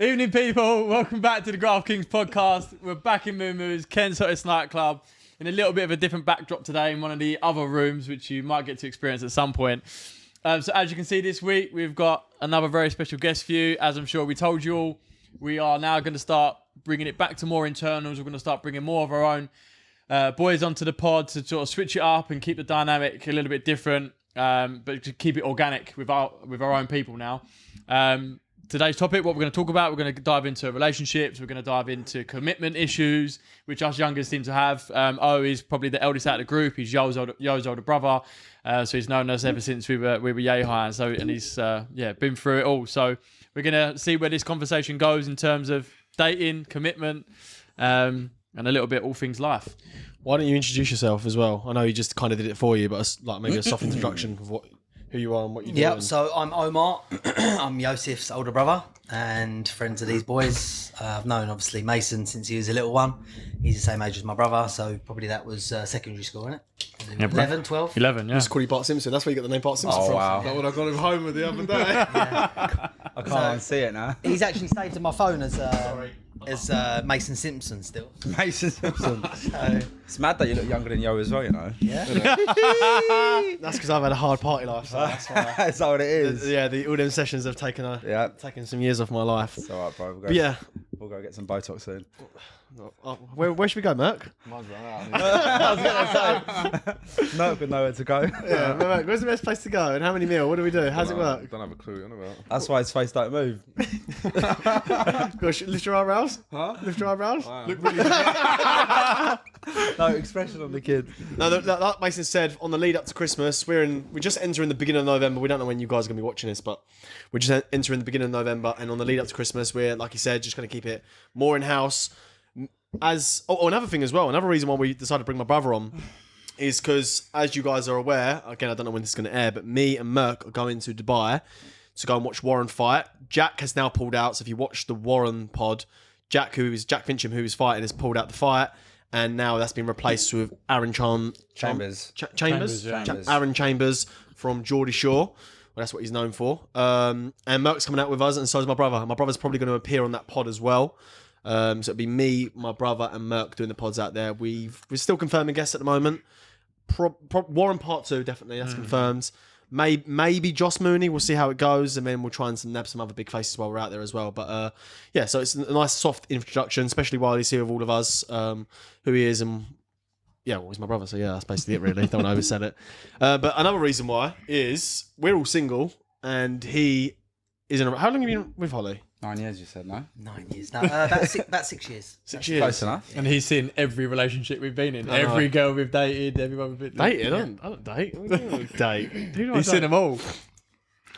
Evening, people. Welcome back to the Graftkings Podcast. We're back in Moo Moo's, Ken's Hottest Nightclub, in a little bit of a different backdrop today in one of the other rooms, which you might get to experience at some point. So as you can see this week, we've got another very special guest for you. As I'm sure we told you all, we are now going to start bringing it back to more internals. We're going to start bringing more of our own boys onto the pod to sort of switch it up and keep the dynamic a little bit different, but to keep it organic with our own people now. Today's topic, what we're going to talk about, we're going to dive into relationships, we're going to dive into commitment issues, which us youngers seem to have. Is probably the eldest out of the group. He's Yo's older brother, so he's known us ever since we were yay high, and he's been through it all. So we're going to see where this conversation goes in terms of dating, commitment, and a little bit all things life. Why don't you introduce yourself as well? I know you just kind of did it for you, but like maybe a soft introduction of who you are and what you do. Yep, so I'm Omar. I'm Yosef's older brother and friends of these boys. I've known, obviously, Mason since he was a little one. He's the same age as my brother, so probably that was secondary school, isn't it? 11, 12? 11, yeah. Just call you Bart Simpson. That's where you get the name Bart Simpson from. Wow. That's what I got him home with the other day. I can't see it now. He's actually saved in my phone as Mason Simpson still. Mason Simpson. It's mad that you look younger than Yo as well, you know. Yeah. That's because I've had a hard party life. So that's why. That's what it is. All them sessions have taken some years off my life. It's alright, bro. We'll go get some Botox soon. Where should we go, Mirk? Mine's run out. I was going to say. No, but nowhere to go. Yeah, Mirk, where's the best place to go? And how many meal? What do we do? How's it work? Don't have a clue. That's why his face don't move. Gosh, lift your eyebrows. Huh? Lift your eyebrows. Wow. Look really. No expression on the kid. No, like Mason said, on the lead up to Christmas, we're just entering the beginning of November. We don't know when you guys are going to be watching this, but we're just entering the beginning of November, and on the lead up to Christmas, we're, like you said, just going to keep it more in house. Another thing as well, another reason why we decided to bring my brother on is because, as you guys are aware, again, I don't know when this is going to air, but me and Mirk are going to Dubai to go and watch Warren fight. Jack has now pulled out, so if you watch the Warren pod, Jack Fincham, who is fighting, has pulled out the fight, and now that's been replaced with Aaron Chambers. Aaron Chambers from Geordie Shore. Well, that's what he's known for. And Mirk's coming out with us, and so is my brother. My brother's probably going to appear on that pod as well. So it'll be me, my brother, and Mirk doing the pods out there. We're still confirming guests at the moment. Warren Part 2, definitely, that's confirmed. Maybe Joss Mooney, we'll see how it goes, and then we'll try and nab some other big faces while we're out there as well. But so it's a nice soft introduction, especially while he's here with all of us, who he is, and he's my brother, so that's basically it really. Don't want to oversell it. But another reason why is we're all single, and he is in a... How long have you been with Holly? 9 years, you said, no? 9 years. No, about 6 years. 6 years. Close enough. And he's seen every relationship we've been in, every girl we've dated, everyone we've been Dated? I don't date. I don't date. Who do I He's date? seen them all.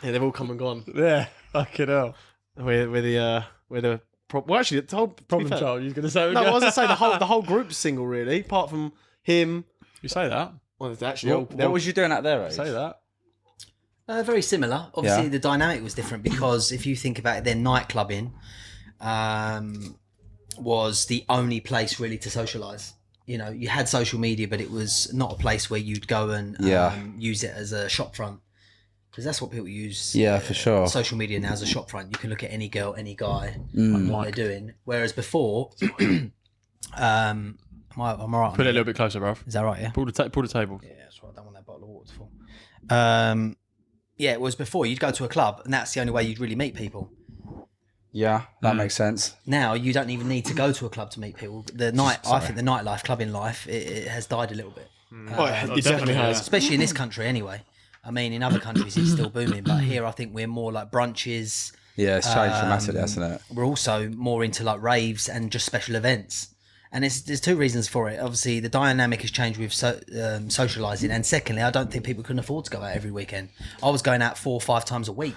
Yeah, they've all come and gone. Yeah, fucking hell. Well, actually, the whole Problem child, you're going to say? No, I was going to say the whole group's single, really, apart from him. You say that? Well, it's actually What was you doing at their age? Say that. Very similar. Obviously, Yeah. the dynamic was different because if you think about it, their nightclubbing was the only place really to socialise. You know, you had social media, but it was not a place where you'd go and use it as a shop front. Because that's what people use. Yeah, for sure. Social media now as a shop front. You can look at any girl, any guy, and what they're doing. Whereas before, am I right? Put it a little bit closer, bruv. Is that right? Yeah. Pull the table. Yeah, that's right. I don't want that bottle of water to fall. It was before you'd go to a club, and that's the only way you'd really meet people. Yeah, that makes sense. Now you don't even need to go to a club to meet people. I think the nightlife, clubbing life, it has died a little bit. It definitely has. Especially in this country, anyway. I mean, in other countries it's still booming, but here I think we're more like brunches. Yeah, it's changed dramatically, hasn't it? We're also more into like raves and just special events. And there's two reasons for it. Obviously, the dynamic has changed with socialising. And secondly, I don't think people can afford to go out every weekend. I was going out 4 or 5 times a week.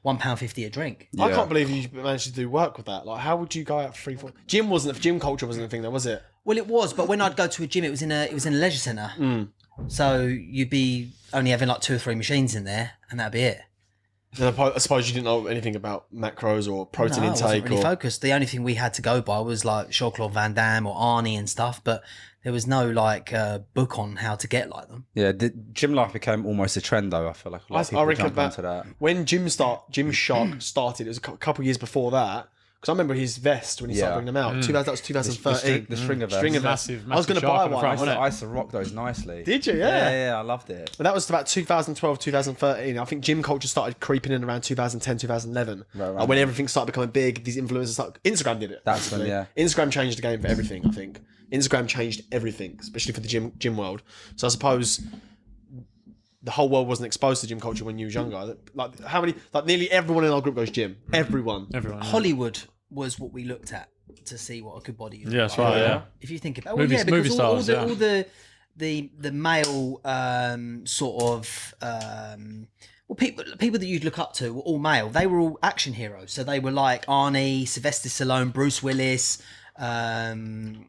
£1.50 a drink. I can't believe you managed to do work with that. Like, how would you go out 3, 4? Gym culture wasn't a thing, though, was it? Well, it was, but when I'd go to a gym, it was in a leisure centre. So you'd be only having like 2 or 3 machines in there, and that'd be it. And I suppose you didn't know anything about macros or protein intake. I wasn't really focused. The only thing we had to go by was like Jean-Claude Van Damme or Arnie and stuff, but there was no like book on how to get like them. Yeah, the gym life became almost a trend though. I feel like a lot of people reckon jumped onto that. When Gymshark started, it was a couple of years before that. Because I remember his vest when he started bringing them out. That was 2013. The stringer vest. Stringer vest. Massive I was going to shark buy on the one. front, wasn't it? I used to rock those nicely. Did you? Yeah, I loved it. But that was about 2012, 2013. I think gym culture started creeping in around 2010, 2011. Right. When everything started becoming big, these influencers started... Instagram did it. That's when, basically. yeah. Instagram changed the game for everything, I think. Instagram changed everything, especially for the gym world. So I suppose the whole world wasn't exposed to gym culture when you was younger. Nearly everyone in our group goes gym. Everyone. Hollywood was what we looked at to see what a good body you look Yeah, that's like. right. Yeah. If you think about Movie because stars, all the male sort of people that you'd look up to were all male. They were all action heroes. So they were like Arnie, Sylvester Stallone, Bruce Willis, Jean-Claude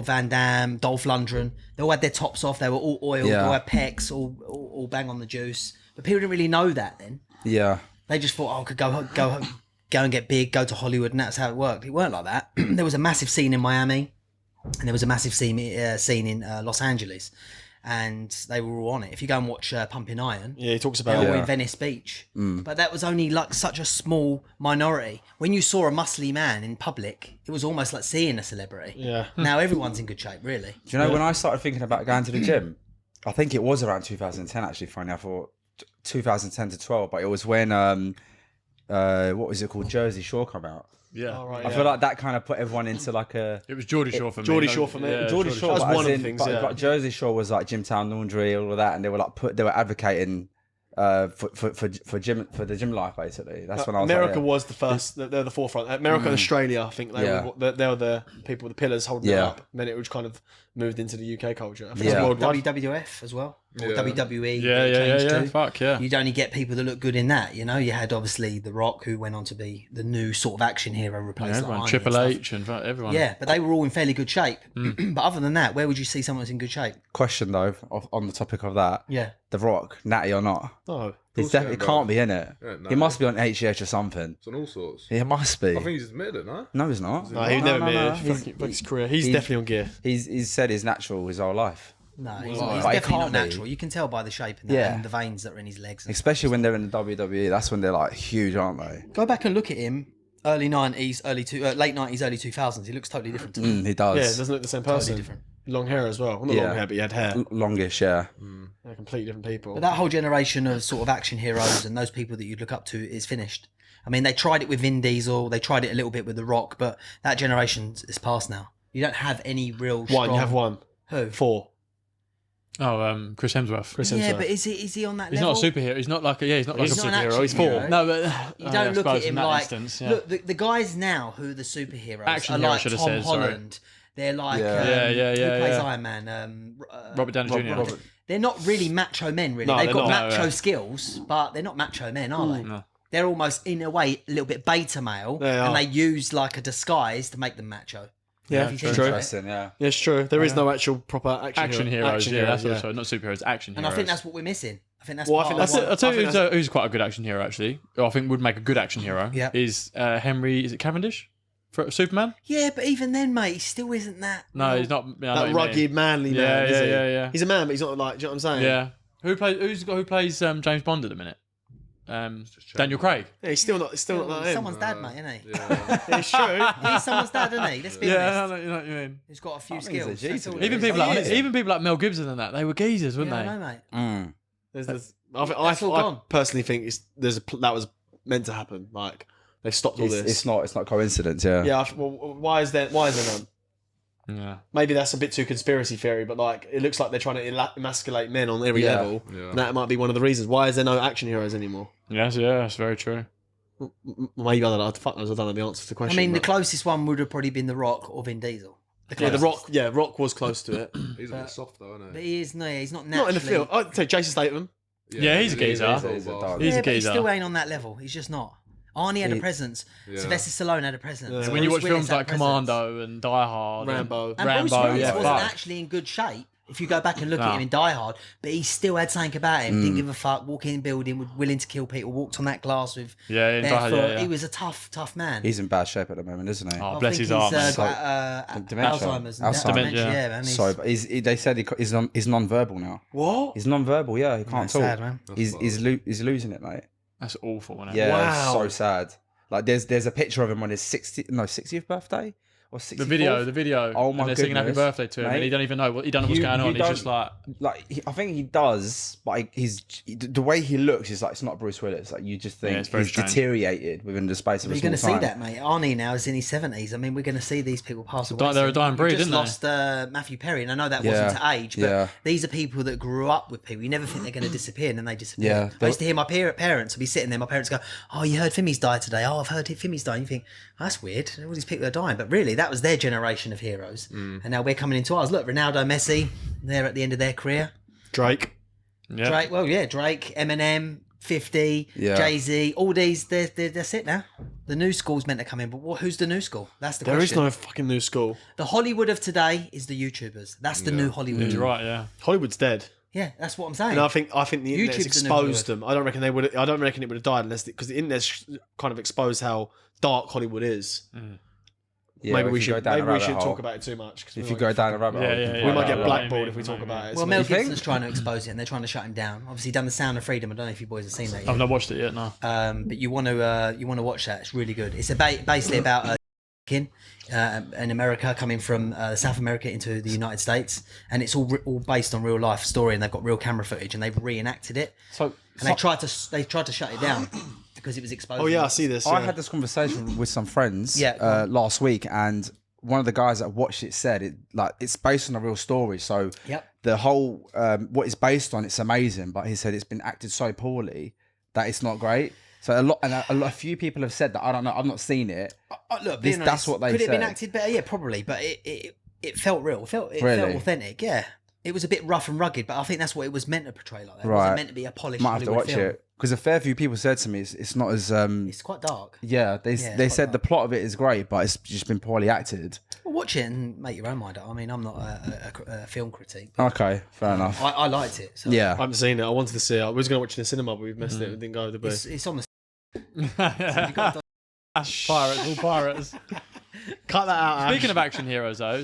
Van Damme, Dolph Lundgren. They all had their tops off. They were all oiled. They all had pecs, all bang on the juice. But people didn't really know that then. Yeah. They just thought, I could go and get big, go to Hollywood, and that's how it worked. It weren't like that. There was a massive scene in Miami, and there was a massive scene in Los Angeles, and they were all on it. If you go and watch Pumping Iron, Yeah, he talks they about were in Venice Beach. But that was only like such a small minority. When you saw a muscly man in public, it was almost like seeing a celebrity. Yeah. Now everyone's in good shape, really. Do you know when I started thinking about going to the gym? I think it was around 2010 actually. Funny, I thought 2010 to 12, but it was when what was it called? Jersey Shore come out. Yeah. All right, I feel like that kind of put everyone into like a. It was Geordie Shore for me. Geordie Shore for me. Yeah, Geordie Shore was but one as of the in- things, but Jersey Shore was like Gymtown Laundry, all of that, and they were like they were advocating for the gym life basically. That's when I was America like, was the first. They're the forefront. America and Australia, I think they were the people, the pillars holding it up. And then it was kind of moved into the UK culture. I think it's worldwide. WWF as well, or WWE. Yeah. Too. Fuck yeah. You'd only get people that look good in that. You know, you had obviously The Rock, who went on to be the new sort of action hero, replaced Everyone, like Arnie Triple and H and everyone. Yeah, but they were all in fairly good shape. But other than that, where would you see someone that's in good shape? question though on the topic of that. Yeah. The Rock, natty or not? No. He can't be in it. Yeah, no. He must be on HGH or something. It's on all sorts. He must be. I think he's admitted it, no? No, he's not. No, he's never made it. He's- Fuck his career. He's definitely on gear. He's said he's natural his whole life. No, he's But he definitely can't not be. natural. You can tell by the shape and, that, Yeah. and the veins that are in his legs. Especially when they're in the WWE, that's when they're like huge, aren't they? Go back and look at him. Late 90s, early 2000s. He looks totally different to me. He does. Yeah, doesn't look the same person. different. Long hair as well. Well, not Yeah. long hair, but he had hair. Longish, yeah. They're completely different people. But that whole generation of sort of action heroes and those people that you'd look up to is finished. I mean, they tried it with Vin Diesel. They tried it a little bit with The Rock, but that generation is past now. You don't have any real strong... You have one. Who? 4. Oh, Chris Hemsworth. Chris Yeah, Hemsworth. but is he on that He's level? not a superhero. He's not like a he's not like He's a not an superhero. He's action 4. hero. No, but You I don't look suppose at him in that like... instance, yeah. Look, the guys now who are the superheroes Action are hero, like should have Tom said, sorry. Holland. They're like... Yeah. Yeah, Who plays yeah. Iron Man? Robert Downey Jr. Robert- They're not really macho men, really. No, They've they're got not. macho No, yeah. skills, but they're not macho men, are they? No. They're almost, in a way, a little bit beta male, They and are. they use like a disguise to make them macho. Yeah, If you it's think true. about it. Interesting, yeah. Yeah, it's true. There is no actual proper action Heroes. Action Yeah, that's heroes, also not superheroes. Action And heroes. I think that's what we're missing. I think that's Well, I part think of that's what- I'll tell I you think who's quite a good action hero actually. Who I think would make a good action hero. Yeah. Is Henry? Is it Cavendish for Superman? Yeah, but even then, mate, he still isn't that. No, he's not. Yeah, I know what That you mean. rugged, manly man. Yeah, is he? yeah. He's a man, but he's not like. Do you know what I'm saying? Yeah. Who plays James Bond at the minute? Daniel Craig. Yeah, he's still not. It's still not that him. Someone's dad, mate, isn't he? Yeah. It's true. He's someone's dad, isn't he? Let's be Yeah, honest. you know what you mean. He's got a few I think he's a skills. G That's to all be it Even is. people He like is. even people like Mel Gibson and that they were geezers, weren't Yeah, they? I know, mate. There's That's all I gone. personally think that was meant to happen. Like they've stopped all this. It's not coincidence, yeah. Yeah. Well, why is there none? Yeah. Maybe that's a bit too conspiracy theory, but like it looks like they're trying to emasculate men on every Yeah. level. Yeah. And that might be one of the reasons. Why is there no action heroes anymore? Yes, yeah, that's very true. Maybe I don't know. Fuck knows. I don't know the answer to the I question. mean, the but- closest one would have probably been The Rock or Vin Diesel. yeah, the Rock. Yeah, Rock was close to it. He's a bit soft though, isn't But he? he's not naturally... Not in the field. I'd say Jason Statham. Yeah, he's a geezer. He's a dog. He's Yeah, a but he geezer. still ain't on that level. He's just not. Arnie had a presence. Yeah. Sylvester Stallone had a presence. Yeah. When you Bruce watch Willis films had a like presence. Commando and Die Hard, Rambo. And Rambo, Bruce Willis yeah, wasn't fuck. actually in good shape. If you go back and look No. at him in Die Hard, but he still had something about him. Didn't give a fuck. Walking in the building, was willing to kill people. Walked on that glass with Yeah, in Die bare Hard, foot. yeah. He was a tough man. He's in bad shape at the moment, isn't he? Oh, I bless think his he's, arm. Dementia. Alzheimer's. And Alzheimer's. dementia, yeah, man. Sorry, but they said he's non-verbal now. What? He's non-verbal, yeah. He can't That's talk. sad, man. He's losing it, mate. That's awful, isn't it? Yeah, Wow. it's so sad. Like there's a picture of him on his 60th birthday or 64th. The video. Oh my and they're singing happy goodness, birthday to him, mate. and he don't even know what's going on. He's just like I think he does, but the way he looks is like it's not Bruce Willis. Like you just think it's very he's strange. deteriorated within the space of a You're small going to time. see that, mate. Arnie now is in his 70s. I mean, we're going to see these people pass away. They're a soon. dying breed, We just didn't they? lost Matthew Perry, and I know that wasn't to age, but Yeah. these are people that grew up with people. You never think they're going to disappear, and then they disappear. Yeah. I used to hear my parents would be sitting there. My parents go, "Oh, you heard Fimmy's died today. Oh, I've heard Fimmy's died." You think, oh, that's weird. All these people are dying, but really, that was their generation of heroes, and now we're coming into ours. Look, Ronaldo, Messi, they're at the end of their career. Drake. yeah. Drake, Drake, Eminem, 50, Yeah. Jay-Z, all these, that's it now. The new school's meant to come in, but who's the new school? That's the There is question. no fucking new school. The Hollywood of today is the YouTubers. That's the new Hollywood. You're right, yeah. Hollywood's dead. Yeah, that's what I'm saying. And I think the internet's YouTube's the new exposed them. I don't reckon it would have died unless because the internet's kind of exposed how dark Hollywood is. Yeah, maybe if we you should go down a rabbit hole- talk about it too much. 'Cause If we you might go get down a rabbit hole, Yeah, you yeah, can yeah. we find might out get a lot. blackballed Maybe, if we talk maybe. about it. well, So Mel You think? Gibson's trying to expose it, and they're trying to shut him down. Obviously, done the Sound of Freedom. I don't know if you boys have seen that yet. I've not watched it yet, no. But you want to watch that. It's really good. It's basically about in America coming from South America into the United States, and it's all based on real life story, and they've got real camera footage, and they've reenacted it. So And they tried to shut it down because it was exposed. oh yeah, I see this. I yeah. had this conversation with some friends Yeah, go on. last week, and one of the guys that watched it said it's based on a real story. So Yep. the whole what it's based on, it's amazing, but he said it's been acted so poorly that it's not great. So a few people have said that. I don't know. I've not seen it. Look, This- being that's honest, what they could it have been said. acted better? Yeah, probably, but it felt real. It felt Really? authentic. Yeah, it was a bit rough and rugged, but I think that's what it was meant to portray like that. It Right. wasn't meant to be a polished Might have to Hollywood watch film. it because a fair few people said to me it's not as It's quite dark. yeah. They it's they quite said the dark. plot of it is great, but it's just been poorly acted. Well, watch it and make your own mind up. I mean, I'm not a film critic. But Okay, fair enough. I liked it. So I Yeah, haven't seen it. I wanted to see it. I was going to watch it in the cinema, but we missed it. It didn't go to the it's on the. Pirates, all pirates. Cut that out. Speaking of action heroes, though,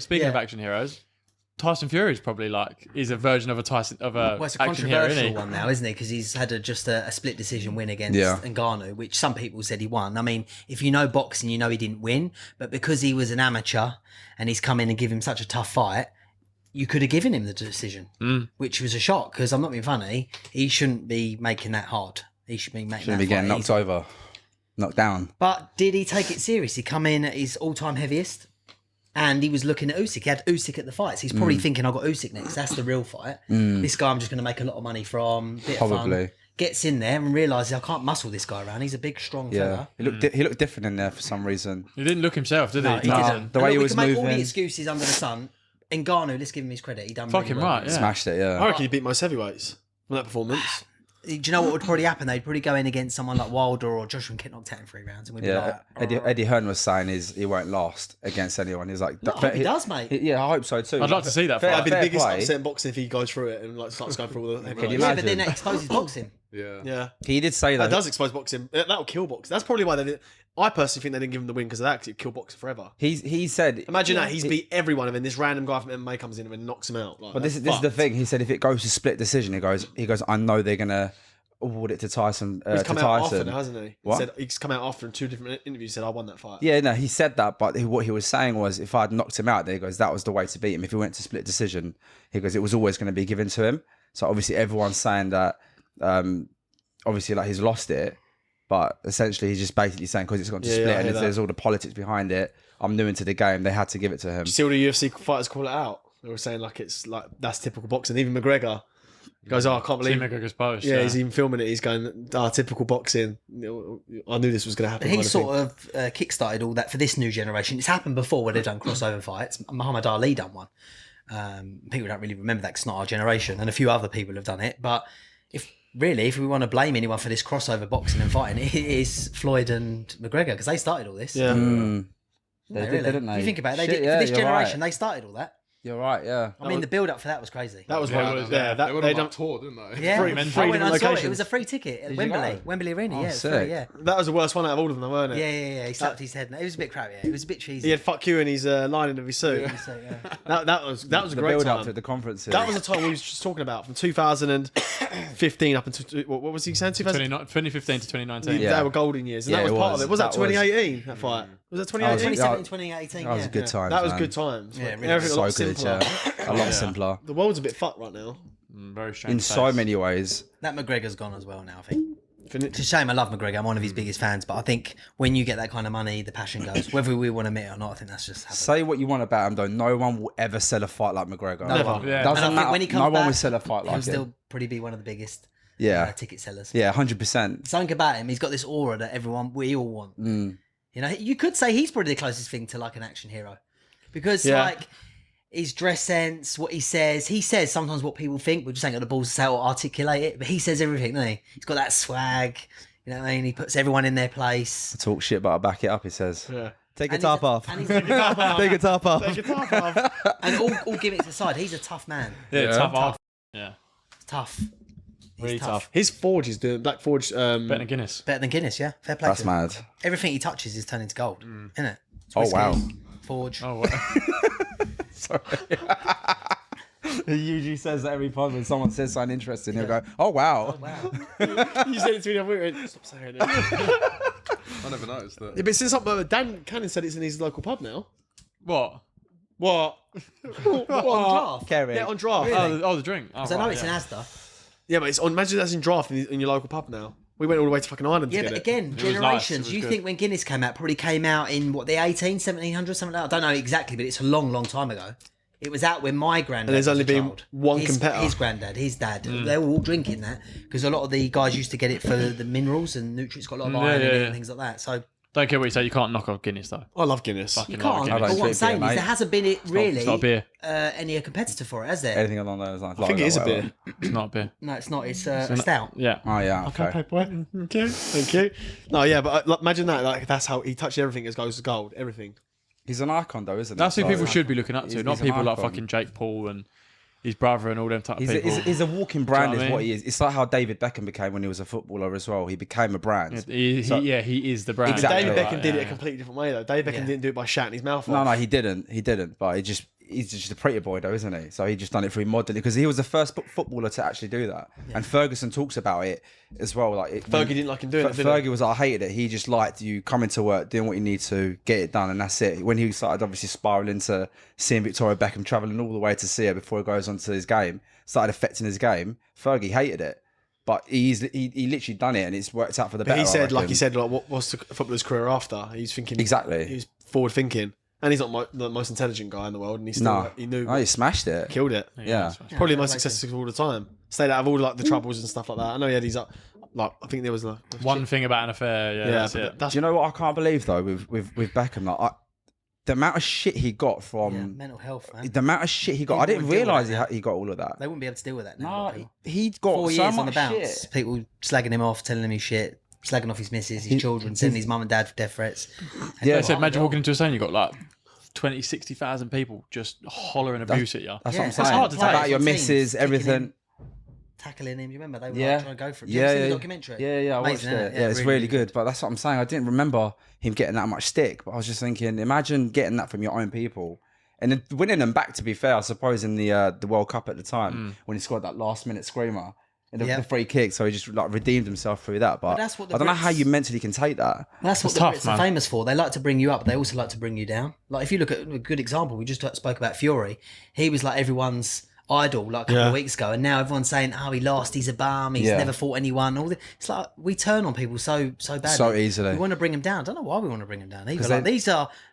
Tyson Fury is probably is a version of a Well, it's a action hero, isn't controversial he? one now, isn't it? Because he's had just a split decision win against Ngannou, which some people said he won. I mean, if you know boxing, you know he didn't win, but because he was an amateur and he's come in and give him such a tough fight, you could have given him the decision, which was a shock. Because I'm not being funny, he shouldn't be making that hard. He should be making shouldn't that be getting fight knocked easy. over, knocked down. But did he take it serious? He come in at his all-time heaviest, and he was looking at Usyk. He had Usyk at the fights. He's probably thinking, "I've got Usyk next. That's the real fight. This guy, I'm just going to make a lot of money from." Bit of Probably. fun. Gets in there and realizes I can't muscle this guy around. He's a big, strong Yeah, fella. he looked different in there for some reason. He didn't look himself, did he? No, he Tyson? didn't. The And way look, he we was can make all the moving. excuses under the sun. Ngannou, let's give him his credit. He done Fucking really well. right, yeah. Smashed it. I Yeah, reckon he beat most heavyweights from that performance. Do you know what would probably happen? They'd probably go in against someone like Wilder or Joshua and get knocked out in 3 rounds, and we'd yeah. be like, Eddie Hearn was saying he won't last against anyone. He's like, I hope he does, mate. Yeah, I hope so too. I'd like to see that Fair- fight. That'd be the fair biggest play. upset in boxing if he goes through it and starts going through all the Can you heavyweights. Yeah, but then imagine? that exposes boxing. Yeah. Yeah. He did say That that. does expose boxing. That'll kill boxing. That's probably why they did. I personally think they didn't give him the win because of that, because it'd kill boxing forever. He said. Imagine that he's beat everyone, and then this random guy from MMA comes in and knocks him out. Like, But this that's is the fucked. thing. He said if it goes to split decision, he goes. I know they're gonna award it to Tyson. He's To come out after Tyson. now, hasn't he? What? He said he's come out after in 2 different interviews. Said I won that fight. Yeah, no, he said that, but what he was saying was if I'd knocked him out, there he goes, that was the way to beat him. If he went to split decision, he goes, it was always going to be given to him. So obviously everyone's saying that, obviously like he's lost it, but essentially he's just basically saying because it's gone to Yeah, split yeah, I and hear that. there's all the politics behind it. I'm new into the game. They had to give it to him. Did you see all the UFC fighters call it out? They were saying it's like that's typical boxing. Even McGregor goes, "Oh, I can't See believe." McGregor's post. Yeah, he's even filming it. He's going, typical boxing. I knew this was going to happen. He kind of sort of kickstarted all that for this new generation. It's happened before where they've done crossover fights. Muhammad Ali done one. People don't really remember that 'cause it's not our generation, and a few other people have done it. But if we want to blame anyone for this crossover boxing and fighting, it is Floyd and McGregor because they started all this. Yeah. Didn't They they, did, really? didn't they? If you think about it, Shit, for yeah, this you're generation, right. they started all that. You're right, yeah. I mean, the build up for that was crazy. That was Yeah, like, it was, yeah, They would they have don't. toured, didn't they? Yeah, Three I different went and saw it. locations. It was a free ticket at you Wembley, go? Wembley Arena. Oh, Yeah, it was sick. free, yeah. That was the worst one out of all of them, though, weren't it? Yeah. He slapped his head. It was a bit crap. Yeah, it was a bit cheesy. He had "fuck you" in his lining of his suit. So, yeah. That was a The great build time. up to the conference. That was the time we was just talking about from 2015 up until what was he saying? 2015 to 2019. Yeah. They were golden years, and Yeah, that was it part was. of it. Was that That was- 2018? That fight was that 2018? 2017, 2018. That was yeah. a good time. That was good times. Yeah, really Everything a So lot good, simpler. yeah. A lot simpler. The world's a bit fucked right now. Very strange. In so many ways. That McGregor's gone as well now, I think. Fin- It's a shame. I love McGregor. I'm one of his biggest fans. But I think when you get that kind of money, the passion goes. Whether we want to admit it or not, I think that's just happened. Say what you want about him, though. No one will ever sell a fight like McGregor. No Never. one. Yeah. And I Doesn't think matter. when he comes No one back, will sell a fight he'll like still him. probably be one of the biggest Yeah. ticket sellers. Yeah, 100%. Something about him, he's got this aura that we all want. Mm. You know, you could say he's probably the closest thing to like an action hero, because Yeah. like his dress sense, what he says sometimes what people think, we just ain't got the balls to say or articulate it. But he says everything, doesn't he? He's got that swag. You know what I mean? He puts everyone in their place. Talk shit, but I'll back it up, he says. Yeah. Take your And top he's- off. and he's- Take your top off. Take your top off. And all gimmicks aside, he's a tough man. Yeah, Yeah. tough. Hard. Yeah, He's tough. He's really tough. His Forge is doing Black Forge. Better than Guinness. Better than Guinness, yeah. Fair play. That's to him. mad. Everything he touches is turning to gold, isn't it? Oh, wow. Forge. Oh, what? Sorry. He usually says that every pod when someone says something interesting, he'll go, "Oh wow." Wow. You said it to me the other week. I went, stop saying it. I never noticed that. Yeah, but since Dan Cannon said it's in his local pub now. What? What? On draft. Kerry. Yeah, on draft. Oh, the drink. Oh, Because I know right, it's yeah. in Asda. Yeah, but it's on. Imagine that's in draft in your local pub now. We went all the way to fucking Ireland Yeah, to but get it. again, was nice, generations. it was You good. think when Guinness came out, probably came out in what, the 1700s, something like that? I don't know exactly, but it's a long, long time ago. It was out when my granddad And there's was only a been child. one his, competitor. His granddad, his dad. They were all drinking that because a lot of the guys used to get it for the minerals and nutrients, got a lot of Yeah, iron in yeah, it yeah. and things like that. So Don't care what you say. You can't knock off Guinness though. I love Guinness. Fucking you love can't. Guinness. But what I'm drink saying beer, is there mate. hasn't been really It's not a beer. any competitor for it, has there? Anything along those lines. I think it is a beer. It's not a beer. No, it's not. It's a stout. Yeah. Oh yeah. Okay. Paperweight. Thank you. Thank you. No, yeah, but like, imagine that. Like that's how he touched everything. It goes to gold. Everything. He's an icon though, isn't he? That's who So- people should be looking up to, He's- not he's an people like icon. fucking Jake Paul and his brother and all them type of He's people. he's a walking brand, Do you know is what I what mean? he is. It's like how David Beckham became when he was a footballer as well. He became a brand. he is the brand. Exactly. David Beckham Right, did yeah. it a completely different way though. David Beckham Yeah. didn't do it by shouting his mouth off. No, he didn't. He didn't. But he's just a pretty boy though, isn't he? So he just done it through modelling because he was the first footballer to actually do that. And Ferguson talks about it as well. Like Fergie didn't like him doing it, did he? Fergie was like, I hated it. He just liked you coming to work, doing what you need to, get it done, and that's it. When he started obviously spiraling into seeing Victoria Beckham travelling all the way to see her before he goes on to his game, started affecting his game. Fergie hated it. But he literally done it and it's worked out for the But better. he I said, like reckon. he said, like what's the footballer's career after? He's thinking Exactly. He's forward thinking, and he's not the most intelligent guy in the world, and he still No. he knew Oh, he smashed it. killed it. Yeah. Probably the most fair play to him. successful all the time. Stayed out of all like the troubles and stuff like that. I know he had these like I think there was One thing about an affair. Yeah, yeah, that's but it. that's Do you know what I can't believe though with Beckham? Like, the amount of shit he got from Yeah, mental health, man. the amount of shit he got. I People didn't wouldn't deal with realise that he got all of that. They wouldn't be able to deal with that now. No, he'd got 4 so years much on the bounce. shit. People slagging him off, telling him his shit, slagging off his missus, his children, sending his mum and dad for death threats. Yeah, I said, imagine walking into a stadium, you got like 20, 60,000 people just hollering abuse at you. That's Yeah, what I'm it's saying. hard to take. About your Teams misses, kicking everything. him, tackling him. You remember they were Yeah, like, trying to go for it. Did you ever see the documentary? Yeah, I watched Amazing, it. innit? Yeah, it's really good. But that's what I'm saying. I didn't remember him getting that much stick. But I was just thinking, imagine getting that from your own people. And then winning them back, to be fair, I suppose, in the World Cup at the time, when he scored that last minute screamer and Yeah. the free kick. So he just like redeemed himself through that. But that's what the I don't know Brits- how you mentally can take that. That's what It's the tough, Brits man. are famous for. They like to bring you up. They also like to bring you down. Like if you look at a good example, we just spoke about Fury. He was like everyone's idol like a couple of weeks ago, and now everyone's saying, "Oh, he lost. He's a bum. He's Yeah. never fought anyone." It's like we turn on people so badly, So easily. We want to bring them down. I don't know why we want to bring them down. Either. 'Cause Like, they-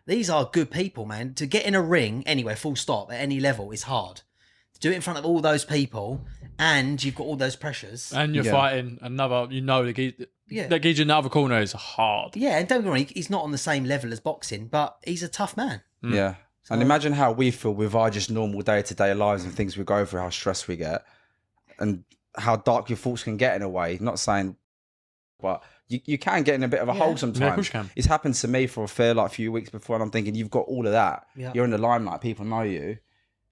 these are good people, man. To get in a ring anyway, full stop at any level is hard. To do it in front of all those people, and you've got all those pressures. And you're Yeah. fighting another, Yeah. that geezer in the other corner is hard. Yeah, and don't get me wrong, he's not on the same level as boxing, but he's a tough man. Yeah. And imagine how we feel with our just normal day-to-day lives and things we go through, how stressed we get, and how dark your thoughts can get in a way. Not saying, but you can get in a bit of a hole Yeah, of sometimes. course you can. It's happened to me for a fair few weeks before, and I'm thinking, you've got all of that. Yeah. You're in the limelight, people know you.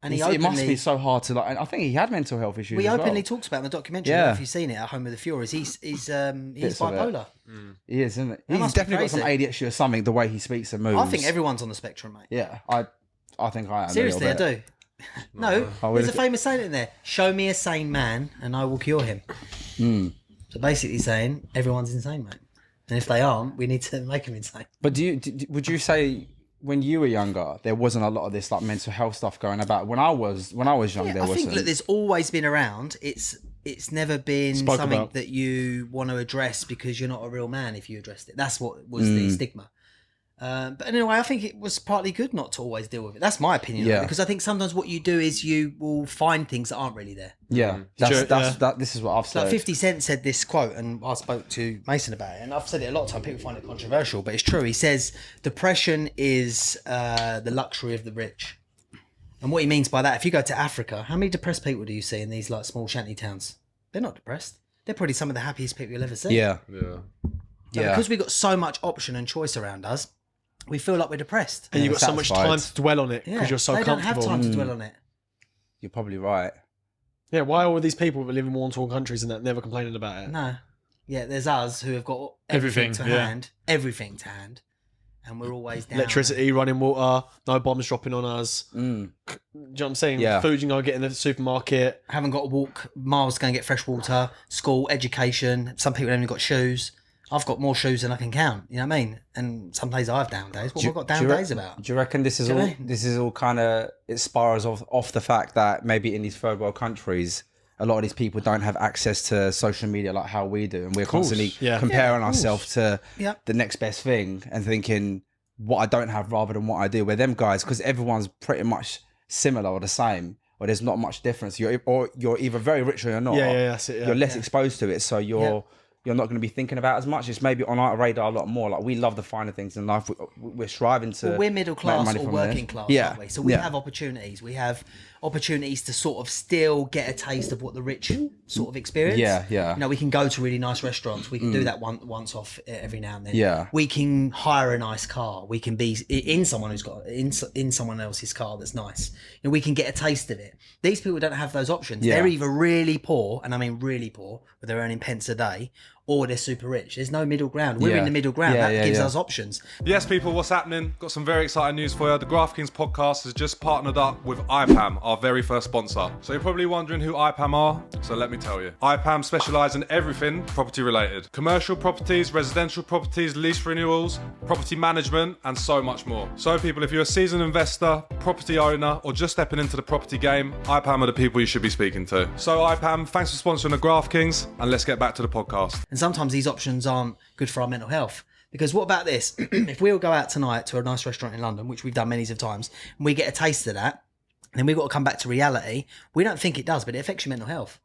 And he it must be openly, so hard to like. I think he had mental health issues. we as openly well. talks about in the documentary. Yeah. If you've seen it, at Home of the Furies, he's Bits of it. bipolar. He is, isn't it? That He's must be definitely got some crazy. ADHD or something. The way he speaks and moves. I think everyone's on the spectrum, mate. Yeah, I think I am. Seriously, a I little bit. do. No, Oh, there's a really? famous saying in there: "Show me a sane man, and I will cure him." Hmm. So basically, saying everyone's insane, mate. And if they aren't, we need to make them insane. But would you say when you were younger, there wasn't a lot of this like mental health stuff going about? When I was young, there I wasn't. think that there's always been around. It's never been Spoke something about. that you want to address because you're not a real man if you addressed it. That's what was the stigma. But anyway, I think it was partly good not to always deal with it. That's my opinion. Yeah. Because I think sometimes what you do is you will find things that aren't really there. Yeah, this is what I've said. Like 50 Cent said this quote, and I spoke to Mason about it, and I've said it a lot of time. People find it controversial, but it's true. He says depression is the luxury of the rich. And what he means by that, if you go to Africa, how many depressed people do you see in these like small shanty towns? They're not depressed. They're probably some of the happiest people you'll ever see. Yeah, Yeah. So because we've got so much option and choice around us, we feel like we're depressed. And you've got so much satisfied. time to dwell on it because you're so they comfortable. don't have time to dwell on it. You're probably right. Yeah, why are all these people that live in war-torn countries and that never complaining about it? No. Yeah, there's us who have got everything to hand, and we're always down. Electricity, running water, no bombs dropping on us. Do you know what I'm saying? Yeah. Food you can go get in the supermarket. Haven't got to walk miles to go and get fresh water, school, education. Some people haven't even got shoes. I've got more shoes than I can count. You know what I mean? And some days I have down days. What have I got down days about? Do you reckon this is Do you all? know? This is all kind of it spirals off the fact that maybe in these third world countries, a lot of these people don't have access to social media like how we do, and we're constantly yeah. comparing Yeah, of course. ourselves to Yeah. the next best thing and thinking what I don't have rather than what I do. Where them guys, because everyone's pretty much similar or the same, or there's not much difference. You're either very rich or you're not. Yeah, that's it. Yeah. You're less exposed to it, so you're not going to be thinking about it as much. It's maybe on our radar a lot more. Like we love the finer things in life. We're striving to. Well, we're middle make class money or from working this. class, Yeah, aren't we? So we yeah. have opportunities. We have opportunities to sort of still get a taste of what the rich sort of experience. Yeah, yeah. You know, we can go to really nice restaurants. We can do that once off every now and then. Yeah. We can hire a nice car. We can be in someone who's got in someone else's car that's nice. And we can get a taste of it. These people don't have those options. Yeah. They're either really poor, and I mean really poor, where they're earning pence a day, or they're super rich. There's no middle ground. We're Yeah. in the middle ground. Yeah, That yeah, gives yeah. us options. Yes, people, what's happening? Got some very exciting news for you. The Graftkings Podcast has just partnered up with IPAM, our very first sponsor. So you're probably wondering who IPAM are, so let me tell you. IPAM specialise in everything property related. Commercial properties, residential properties, lease renewals, property management, and so much more. So people, if you're a seasoned investor, property owner, or just stepping into the property game, IPAM are the people you should be speaking to. So IPAM, thanks for sponsoring the Graftkings, and let's get back to the podcast. And sometimes these options aren't good for our mental health. Because what about this? If we all go out tonight to a nice restaurant in London, which we've done many of times, and we get a taste of that, then we've got to come back to reality. We don't think it does, but it affects your mental health.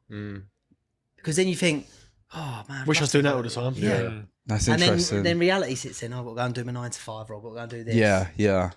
Because then you think, oh man, Wish I was doing that all the time. Yeah. That's And interesting. then reality sits in. Oh, I've got to go and do my 9 to 5, or I've got to go and do this. yeah, yeah.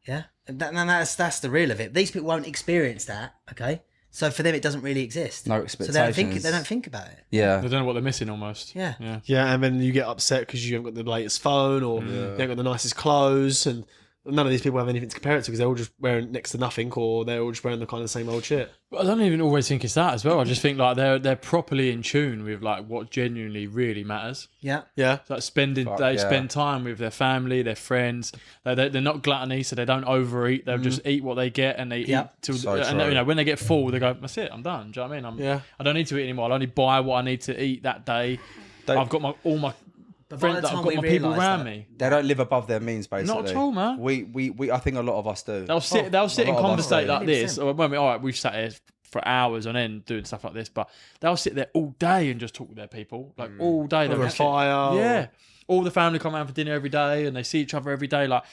Yeah. And that's the real of it. These people won't experience that. Okay. So for them, it doesn't really exist. No So they don't think. expectations. They don't think about it. Yeah. They don't know what they're missing almost. Yeah. Yeah. Yeah, and then you get upset because you haven't got the latest phone or you haven't got the nicest clothes, and none of these people have anything to compare it to because they're all just wearing next to nothing, or they're all just wearing the kind of same old shit. But I don't even always think it's that as well. I just think like they're properly in tune with like what genuinely really matters. Yeah. Yeah, It's like spending Fuck, they yeah. spend time with their family, their friends. They're not gluttony, so they don't overeat. They'll just eat what they get, and they Yeah. eat till So and true. you know when they get full, they go, "That's it, I'm done." Do you know what I mean? Yeah. I don't need to eat anymore. I'll only buy what I need to eat that day. I've got all my But by friends, the that time I've got we my people realise around that- me. They don't live above their means, basically. Not at all, man. We I think a lot of us do. They'll sit and a lot of us conversate do. like this. 100%. Or all right, we've sat here for hours on end doing stuff like this, but they'll sit there all day and just talk with their people, like all day. They'll over a just- fire. Yeah, all the family come around for dinner every day, and they see each other every day. Like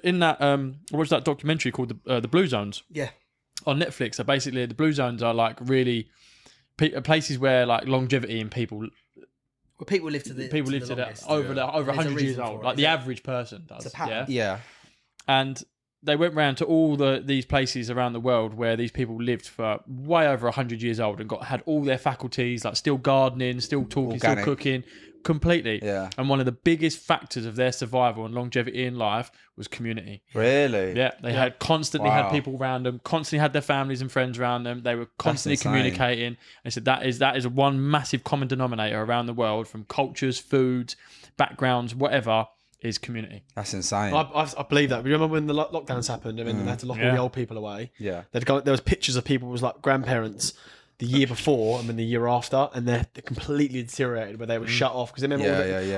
in that, I watched that documentary called the Blue Zones Yeah. on Netflix. So basically, the Blue Zones are like really places where like longevity and people Well, people live to the longest. over There's a 100 years reason old, for it, like the isn't it? average person does. It's a pattern. Yeah, Yeah. and they went round to all these places around the world where these people lived for way over 100 years old and had all their faculties, like still gardening, still talking, Organic. still cooking, completely. Yeah. And one of the biggest factors of their survival and longevity in life was community. Really? Yeah, they had constantly had Wow. people around them, constantly had their families and friends around them. They were constantly insane. communicating. They said that is one massive common denominator around the world, from cultures, foods, backgrounds, whatever, is community. That's insane. I believe that. Remember when the lockdowns happened? I mean, they had to lock all the old people away. Yeah. There was pictures of people who was like grandparents the year before and then the year after, and they're completely deteriorated where they were shut off because remember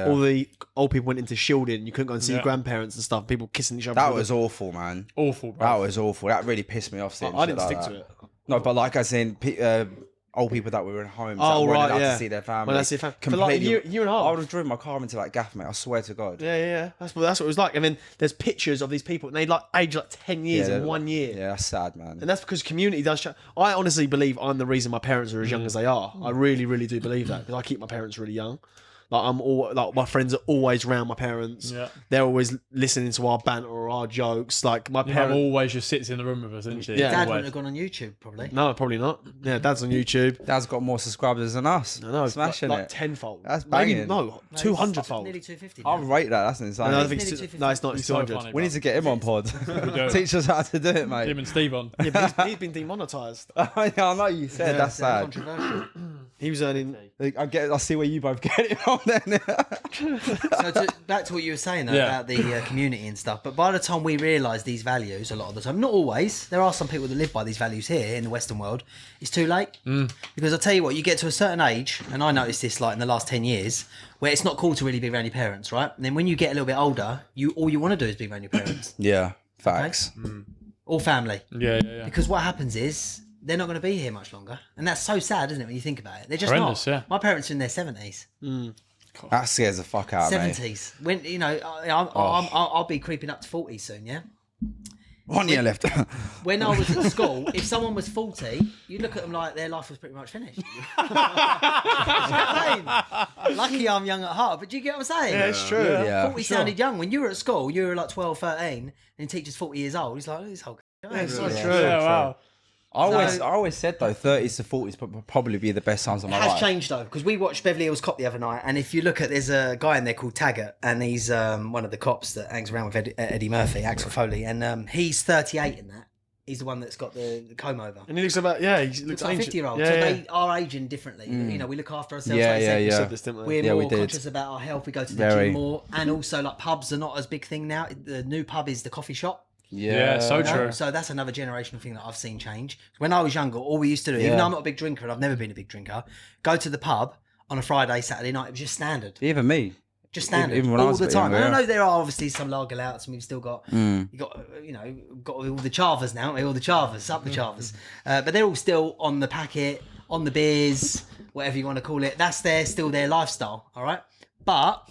all the old people went into shielding. You couldn't go and see your grandparents and stuff. People kissing each other. That was awful, man. Awful, bro. That was awful. That really pissed me off. Seeing I shit didn't like stick that. to it. No, but like I seen old people that were in homes that Oh, weren't right, allowed yeah. to see their family. When I see for like a year and a half. I would have driven my car into like gaff, mate. I swear to God. Yeah. That's what it was like. I mean, there's pictures of these people, and they like age like 10 years in 1 year. Yeah, that's sad, man. And that's because community does change. I honestly believe I'm the reason my parents are as young as they are. I really, really do believe that because I keep my parents really young. Like my friends are always around my parents. Yeah. They're always listening to our banter or our jokes. Like my Your mum parents. always just sits in the room with us, isn't she? Yeah. Dad Always. wouldn't have gone on YouTube, probably. No, probably not. Yeah, Dad's on YouTube. Dad's got more subscribers than us. I know, Smashing like it. tenfold. That's Maybe banging. no, 200-fold. Nearly 250. I'll now. rate that. That's insane. No, I It's think nearly it's 250. no, it's not. It's so 200. funny, we need to get him on pod. do. Teach us how to do it, Him mate. and Steve on. Yeah, but he's been demonetised. I know you said that's sad. Controversial. He was earning. I see where you both get it from then. So back to what you were saying though, about the community and stuff. But by the time we realise these values, a lot of the time, not always, there are some people that live by these values here in the Western world. It's too late because I tell you what, you get to a certain age, and I noticed this like in the last 10 years, where it's not cool to really be around your parents, right? And then when you get a little bit older, all you want to do is be around your parents Yeah, facts. or family. Yeah. Because what happens is they're not going to be here much longer, and that's so sad, isn't it? When you think about it, they're just Horrendous, not. yeah. My parents are in their 70s. That scares the fuck out of me. 70s. When you know, I'll be creeping up to 40 soon. Yeah. 1 year left. When I was at school, if someone was 40, you look at them like their life was pretty much finished. Lucky I'm young at heart, but do you get what I'm saying? Yeah, it's true. Yeah. 40 sounded young. When you were at school, you were like 12, 13, and the teacher's 40 years old. He's like, oh, this whole It's so Yeah. true. Yeah, wow. I always said though, 30s to 40s would probably be the best times of my It has life. changed though, because we watched Beverly Hills Cop the other night, and if you look at, there's a guy in there called Taggart, and he's one of the cops that hangs around with Eddie Murphy, Axel Foley, and he's 38 in that. He's the one that's got the comb over. And he looks about he looks Like a ancient. 50-year-old. Yeah, so yeah. they are aging differently. You know, we look after ourselves. Yeah, like you yeah, said. yeah. We said this, didn't we? We're Yeah, we more did. conscious about our health. We go to the Very. gym more, and also like pubs are not as big thing now. The new pub is the coffee shop. Yeah, so You know? true. So that's another generational thing that I've seen change. When I was younger, all we used to do, even though I'm not a big drinker and I've never been a big drinker, go to the pub on a Friday, Saturday night. It was just standard. Even me. Just standard. Even when I all was a the bit time. younger, I yeah. know there are obviously some lager louts, and we've still got you got all the chavas now, all the chavas, up the chavas. But they're all still on the packet, on the beers, whatever you want to call it. That's still their lifestyle, all right? But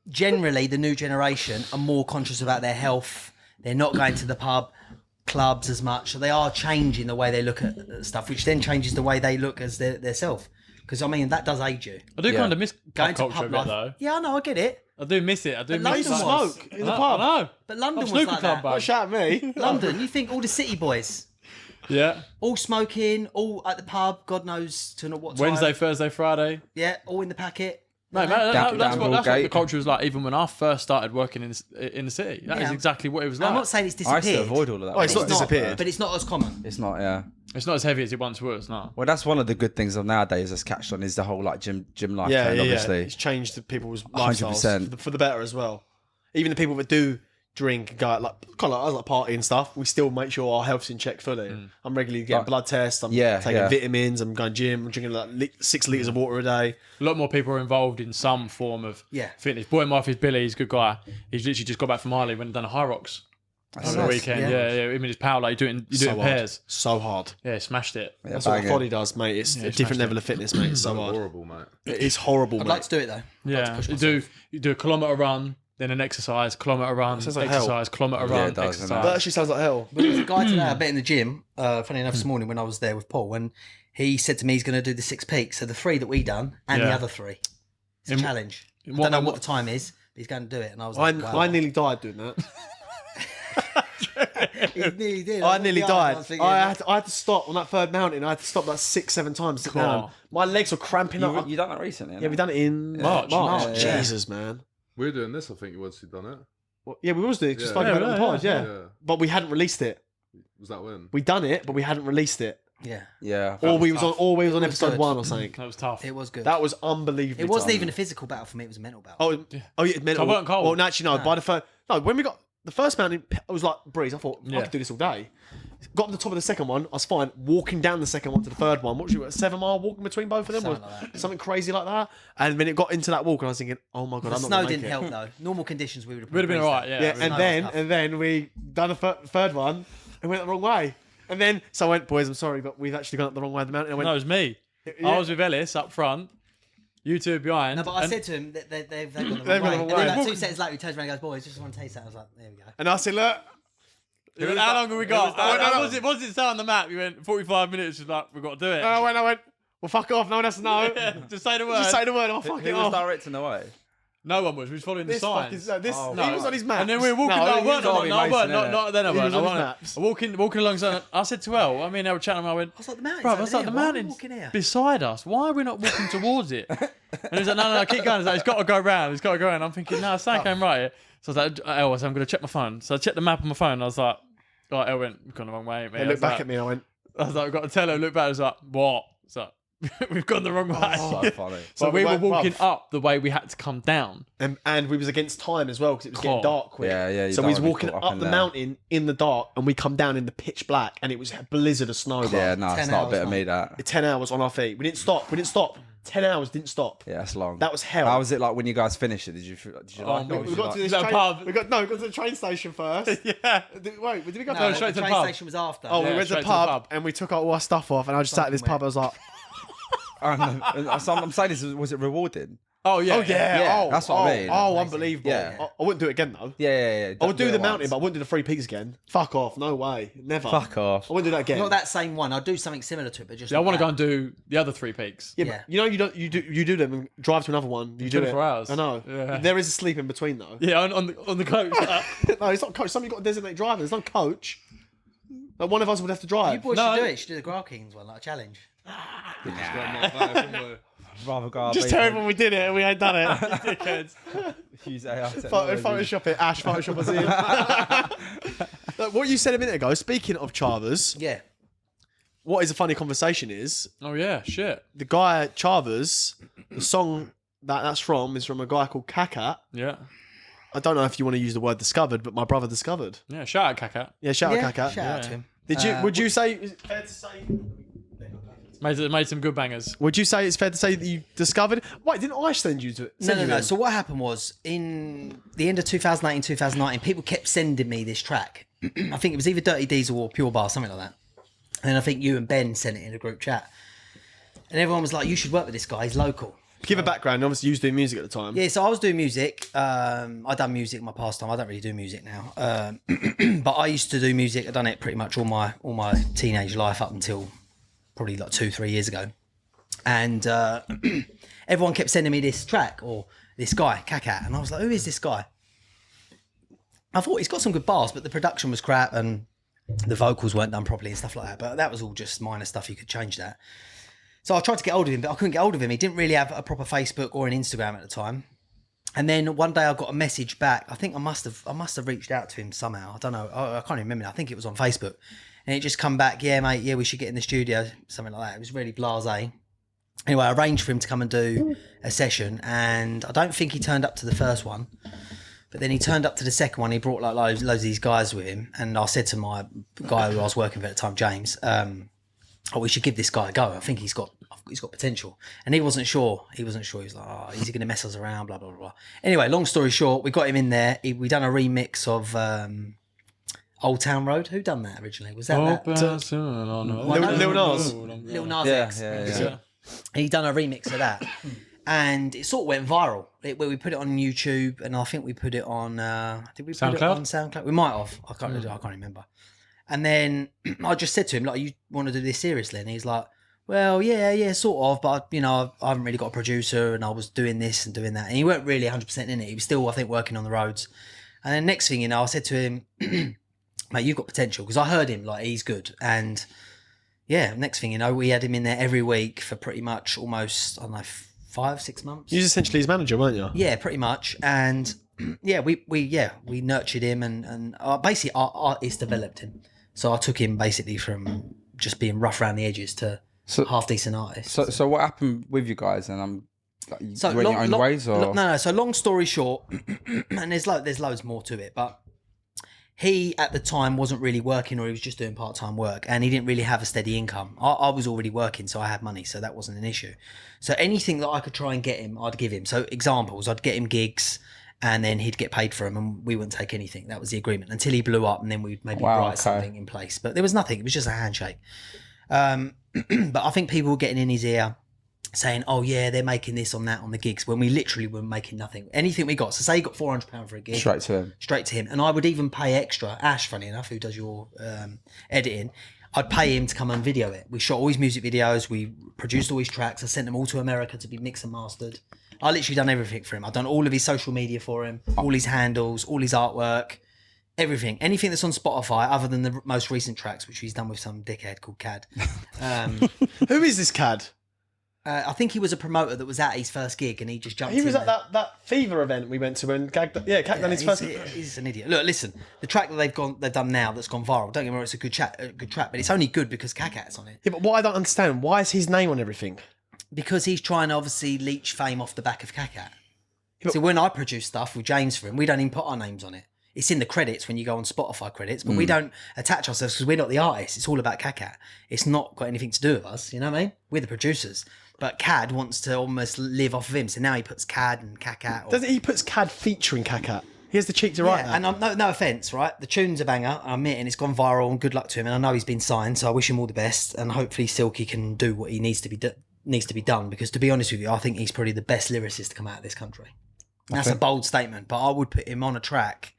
generally the new generation are more conscious about their health. They're not going to the pub, clubs as much. So they are changing the way they look at stuff, which then changes the way they look as their self. Because I mean, that does age you. I do kind of miss Going pub to culture a pub bit life. though. Yeah, I know, I get it. I do miss it. I do But miss London it. smoke in the I pub. know. But London I'm was snooker like club, that. bro. Don't shout at me. London, you think all the city boys, Yeah. all smoking, all at the pub, God knows to know what time. Wednesday, Thursday, Friday. Yeah, all in the packet. No, Down- that's what the Gate. culture was like even when I first started working in the city. That is Yeah. exactly what it was Now, like. I'm not saying it's I used to disappeared. avoid all of that. Oh, it's by not the way. disappeared. But it's not as common. It's not, yeah. It's not as heavy as it once was, no. Well, that's one of the good things of nowadays that's catched on is the whole like gym life Yeah, trend, yeah, obviously. It's changed the people's 100%. lifestyles for the better as well. Even the people that do drink and go out kind of like party and stuff, we still make sure our health's in check fully. I'm regularly getting blood tests. I'm taking vitamins. I'm going gym. I'm drinking like 6 litres of water a day. A lot more people are involved in some form of fitness. Boy, my is Billy. He's a good guy. He's literally just got back from Ireland, went and done a High Rocks over the nice. weekend. Yeah. Yeah. Him and his pal, like, you do it in pairs. So hard. Yeah, smashed it. Yeah, That's what banging. the body does, mate. It's a different level of fitness, mate. It's so hard. Horrible, mate. It is horrible, I'd mate. like to do it though. Yeah, you do a kilometre run, then an exercise, kilometre run, sounds like exercise, kilometre run, it does, doesn't it? That actually sounds like hell. But there's a guy today I bet in the gym, funny enough this morning when I was there with Paul, and he said to me he's going to do the 6 peaks, so the 3 that we done and the Yeah. other 3. It's a In- challenge. I what- don't know what- what the time is, but he's going to do it. And I was like, wow. I nearly died doing that. He nearly did. I nearly died. Thinking, I had to stop on that third mountain. I had to stop like 6-7 times. Sit down. My legs were cramping up. You done that recently? Yeah, we done it in March. March. Yeah. Jesus, man. We're doing this, I think, once you've done it. Well, yeah, we was doing it. Just Yeah. spoke about it on the pod, Yeah. yeah. But we hadn't released it. Was that when? We done it, but we hadn't released it. Yeah, Yeah. Or we was on was episode good. 1 or something. That was tough. it was good. That was unbelievable. It wasn't even a physical battle for me. It was a mental battle. Oh, yeah, mental. So I weren't cold. Well, no, actually, no. By the first, no, when we got the first mountain, I was like breeze. I thought I Yeah. could do this all day. Got to the top of the second one, I was fine. Walking down the second one to the third one, what was you, a 7-mile walk in between both of them? Something Or like that. something crazy like that. And then it got into that walk, and I was thinking, oh my god, The I'm not snow gonna make didn't it. help though. Normal conditions, we would have Would have been alright, yeah. Yeah, Really. and then we done a third one and went the wrong way. And then so I went, boys, I'm sorry, but we've actually gone up the wrong way of the mountain. I went, No, it was me. Yeah. I was with Ellis up front. You two behind. No, but I and- said to him that they've gone the They've wrong gone way. the And wrong then way. like 2 seconds later, he turns around and goes, boys, just want to taste that. I was like, there we go. and I said, look. He went, how long have we got? no, no. What does it say on the map? You went 45 minutes. Just like, we've got to do it. I went, well, fuck off. No one has to know. Just say the word. Just say the word. I'll Who fuck it was off. directing the way? No one was. We was following the This fucking signs. this. Oh, he was on his map. And then we were walking. No, No, he I was weren't. on- Tommy Mason, Not then. I He weren't. was on his I maps. weren't. Walking alongside. I said to Elle, I mean, they were chatting. I went, I was like, the mountain's bro, I over was like, there. the Why are we mountain's walking here? beside us. Why are we not walking towards it? And he's like, no, keep going. He's like, it's got to go round. It's got to go round. I'm thinking, no, something came right here. So I was like, Elle, I'm going to check my phone. So I checked the map on my phone. I was like, Elle went, we've gone the wrong way. He looked back at me and I went, I was like, I've got to tell her. Look back. I was like, what? So we've gone the wrong way. So funny. So we were went, walking bruv. up the way we had to come down. and we was against time as well because it was getting Cool. dark quick. Yeah, yeah, you So don't we was wanna be walking caught up up in the there. mountain in the dark, and we come down in the pitch black, and it was a blizzard of snow. Bro. Yeah, no, 10 it's not a hours, bit of man. me that. 10 hours on our feet. We didn't stop. 10 hours didn't stop. Yeah, that's long. That was hell. How was it like when you guys finished it? Did you like my it? God. We got to this Is that a train, pub? we got to the train station first. Yeah. Wait, did we go No, to straight the to the train pub. station was after. Oh, Yeah, we went to the straight to the pub, pub. and we took all our stuff off, and I just sat at this Fucking pub. I was like, I'm saying this, was it rewarding? Oh yeah. oh yeah, Yeah, oh, that's what I mean. Oh, unbelievable. Yeah. I wouldn't do it again though. Yeah. I would do it the mountain, once. but I wouldn't do the 3 peaks again. Fuck off, no way, never. Fuck off. I wouldn't do that again. Not that same one. I'll do something similar to it, but just. Yeah, I want to go not and do the other 3 peaks. Yeah, Yeah. but you do them and drive to another one. You do it. 24 hours. I know. Yeah. There is a sleep in between though. Yeah, on the coach. No, it's not coach. Somebody got a designated driver. There's no coach. Like, one of us would have to drive. You boys No. should do it. You should do the Graftkings one, like a challenge. Rather go Just tell everyone we did it and we ain't done it. Dickheads. Use AI Photoshop it. Ash, Photoshop us in. Look, what you said a minute ago, speaking of Chavez, Yeah. what is a funny conversation is Oh yeah, shit. the guy Chavez, the song that's from is from a guy called Kak Hatt. Yeah. I don't know if you want to use the word discovered, but my brother discovered. Yeah. Shout out Kak Hatt. Yeah, shout out Yeah, Kak Hatt. shout out Yeah. to him. Did you? Would you say? Is it fair to say? Made some good bangers. Would you say it's fair to say that you discovered? Wait, didn't I send you to it? No. So what happened was in the end of 2018, 2019, people kept sending me this track. I think it was either Dirty Diesel or Pure Bar, something like that. And I think you and Ben sent it in a group chat. And everyone was like, you should work with this guy. He's local. Give a background. Obviously, you was doing music at the time. Yeah, so I was doing music. I done music in my pastime. I don't really do music now. But I used to do music. I've done it pretty much all my teenage life up until probably like 2-3 years ago. And everyone kept sending me this track or this guy, Kak Hatt. And I was like, who is this guy? I thought he's got some good bars, but the production was crap and the vocals weren't done properly and stuff like that. But that was all just minor stuff. You could change that. So I tried to get hold of him, but I couldn't get hold of him. He didn't really have a proper Facebook or an Instagram at the time. And then one day I got a message back. I think I must have reached out to him somehow. I don't know. I can't even remember. I think it was on Facebook. And it just come back, yeah, mate, yeah, we should get in the studio, something like that. It was really blasé. Anyway, I arranged for him to come and do a session, and I don't think he turned up to the first one. But then he turned up to the second one. He brought like loads of these guys with him. And I said to my guy who I was working with at the time, James, we should give this guy a go. I think he's got potential. And he wasn't sure. He was like, oh, is he going to mess us around? Blah, blah, blah. Anyway, long story short, we got him in there. We done a remix of Old Town Road. Who done that originally? Was that Lil Nas. Lil Nas Yeah, X? yeah. He done a remix of that. And it sort of went viral. We put it on YouTube, and I think we put it on. Did we put it SoundCloud? on SoundCloud? We might have. I can't remember. And then I just said to him, like, "You want to do this seriously?" And he's like, "Well, yeah, sort of, but I haven't really got a producer, and I was doing this and doing that." And he weren't really 100% in it. He was still, I think, working on the roads. And then next thing you know, I said to him, mate, you've got potential. Because I heard him, like, he's good. And yeah, next thing you know, we had him in there every week for pretty much almost, I don't know, 5-6 months. You was essentially his manager, weren't you? Yeah, pretty much. And yeah, we nurtured him and basically our artist developed him. So I took him basically from just being rough around the edges to half decent artist. So what happened with you guys? And you So went your own ways, or no. So long story short, and there's loads more to it, but he at the time wasn't really working, or he was just doing part-time work, and he didn't really have a steady income. I was already working, so I had money, so that wasn't an issue. So anything that I could try and get him, I'd give him. So examples, I'd get him gigs, and then he'd get paid for them, and we wouldn't take anything. That was the agreement until he blew up, and then we'd maybe write something in place. But there was nothing. It was just a handshake. But I think people were getting in his ear saying, oh yeah, they're making this on that on the gigs, when we literally were making nothing. Anything we got. So say you got £400 for a gig. straight to him. And I would even pay extra. Ash, funny enough, who does your editing, I'd pay him to come and video it. We shot all his music videos. We produced all his tracks. I sent them all to America to be mixed and mastered. I literally done everything for him. I've done all of his social media for him, all his handles, all his artwork, everything. Anything that's on Spotify other than the most recent tracks, which he's done with some dickhead called Cad. Who is this Cad? I think he was a promoter that was at his first gig, and he just jumped. He was in at there. that Fever event we went to when Cad done his first. He's an idiot. Look, listen, the track that they've done now that's gone viral. Don't get me wrong, it's a good track, but it's only good because Kak Hatt's on it. Yeah, but what I don't understand, why is his name on everything? Because he's trying to obviously leech fame off the back of Kak Hatt. So when I produce stuff with James for him, we don't even put our names on it. It's in the credits when you go on Spotify credits, but we don't attach ourselves because we're not the artists. It's all about Kak Hatt. It's not got anything to do with us, you know what I mean? We're the producers. But Cad wants to almost live off of him, so now he puts Cad and Kak Hatt. Doesn't he puts Cad featuring Kak Hatt? He has the cheek to write that. And I'm, no offence, right? The tune's a banger, I admit, and it's gone viral, and good luck to him. And I know he's been signed, so I wish him all the best. And hopefully Silky can do what he needs to be done. Because to be honest with you, I think he's probably the best lyricist to come out of this country. That's a bold statement, but I would put him on a track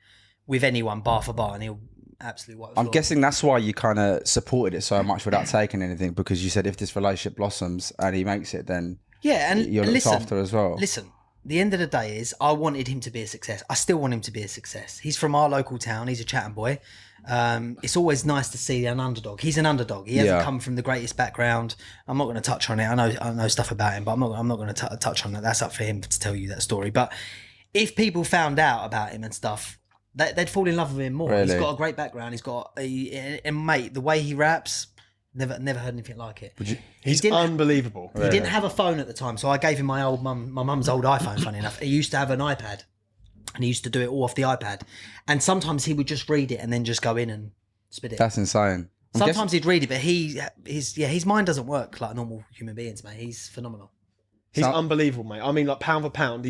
with anyone, bar for bar, and he'll absolutely wipe the I'm floor. guessing that's why you kind of supported it so much without taking anything, because you said if this relationship blossoms and he makes it, then you're looked after as well. Listen, the end of the day is I wanted him to be a success. I still want him to be a success. He's from our local town. He's a Chatham boy. It's always nice to see an underdog. He's an underdog. He hasn't come from the greatest background. I'm not going to touch on it. I know stuff about him, but I'm not going to touch on that. That's up for him to tell you that story. But if people found out about him and stuff, they'd fall in love with him more. Really? He's got a great background. He's got and mate, the way he raps, never heard anything like it. He's unbelievable. He didn't have a phone at the time, so I gave him my mum's old iPhone. Funny enough, he used to have an iPad, and he used to do it all off the iPad. And sometimes he would just read it and then just go in and spit it. That's insane. Sometimes he'd read it, but his mind doesn't work like normal human beings, mate. He's phenomenal. He's unbelievable, mate. I mean, like pound for pound,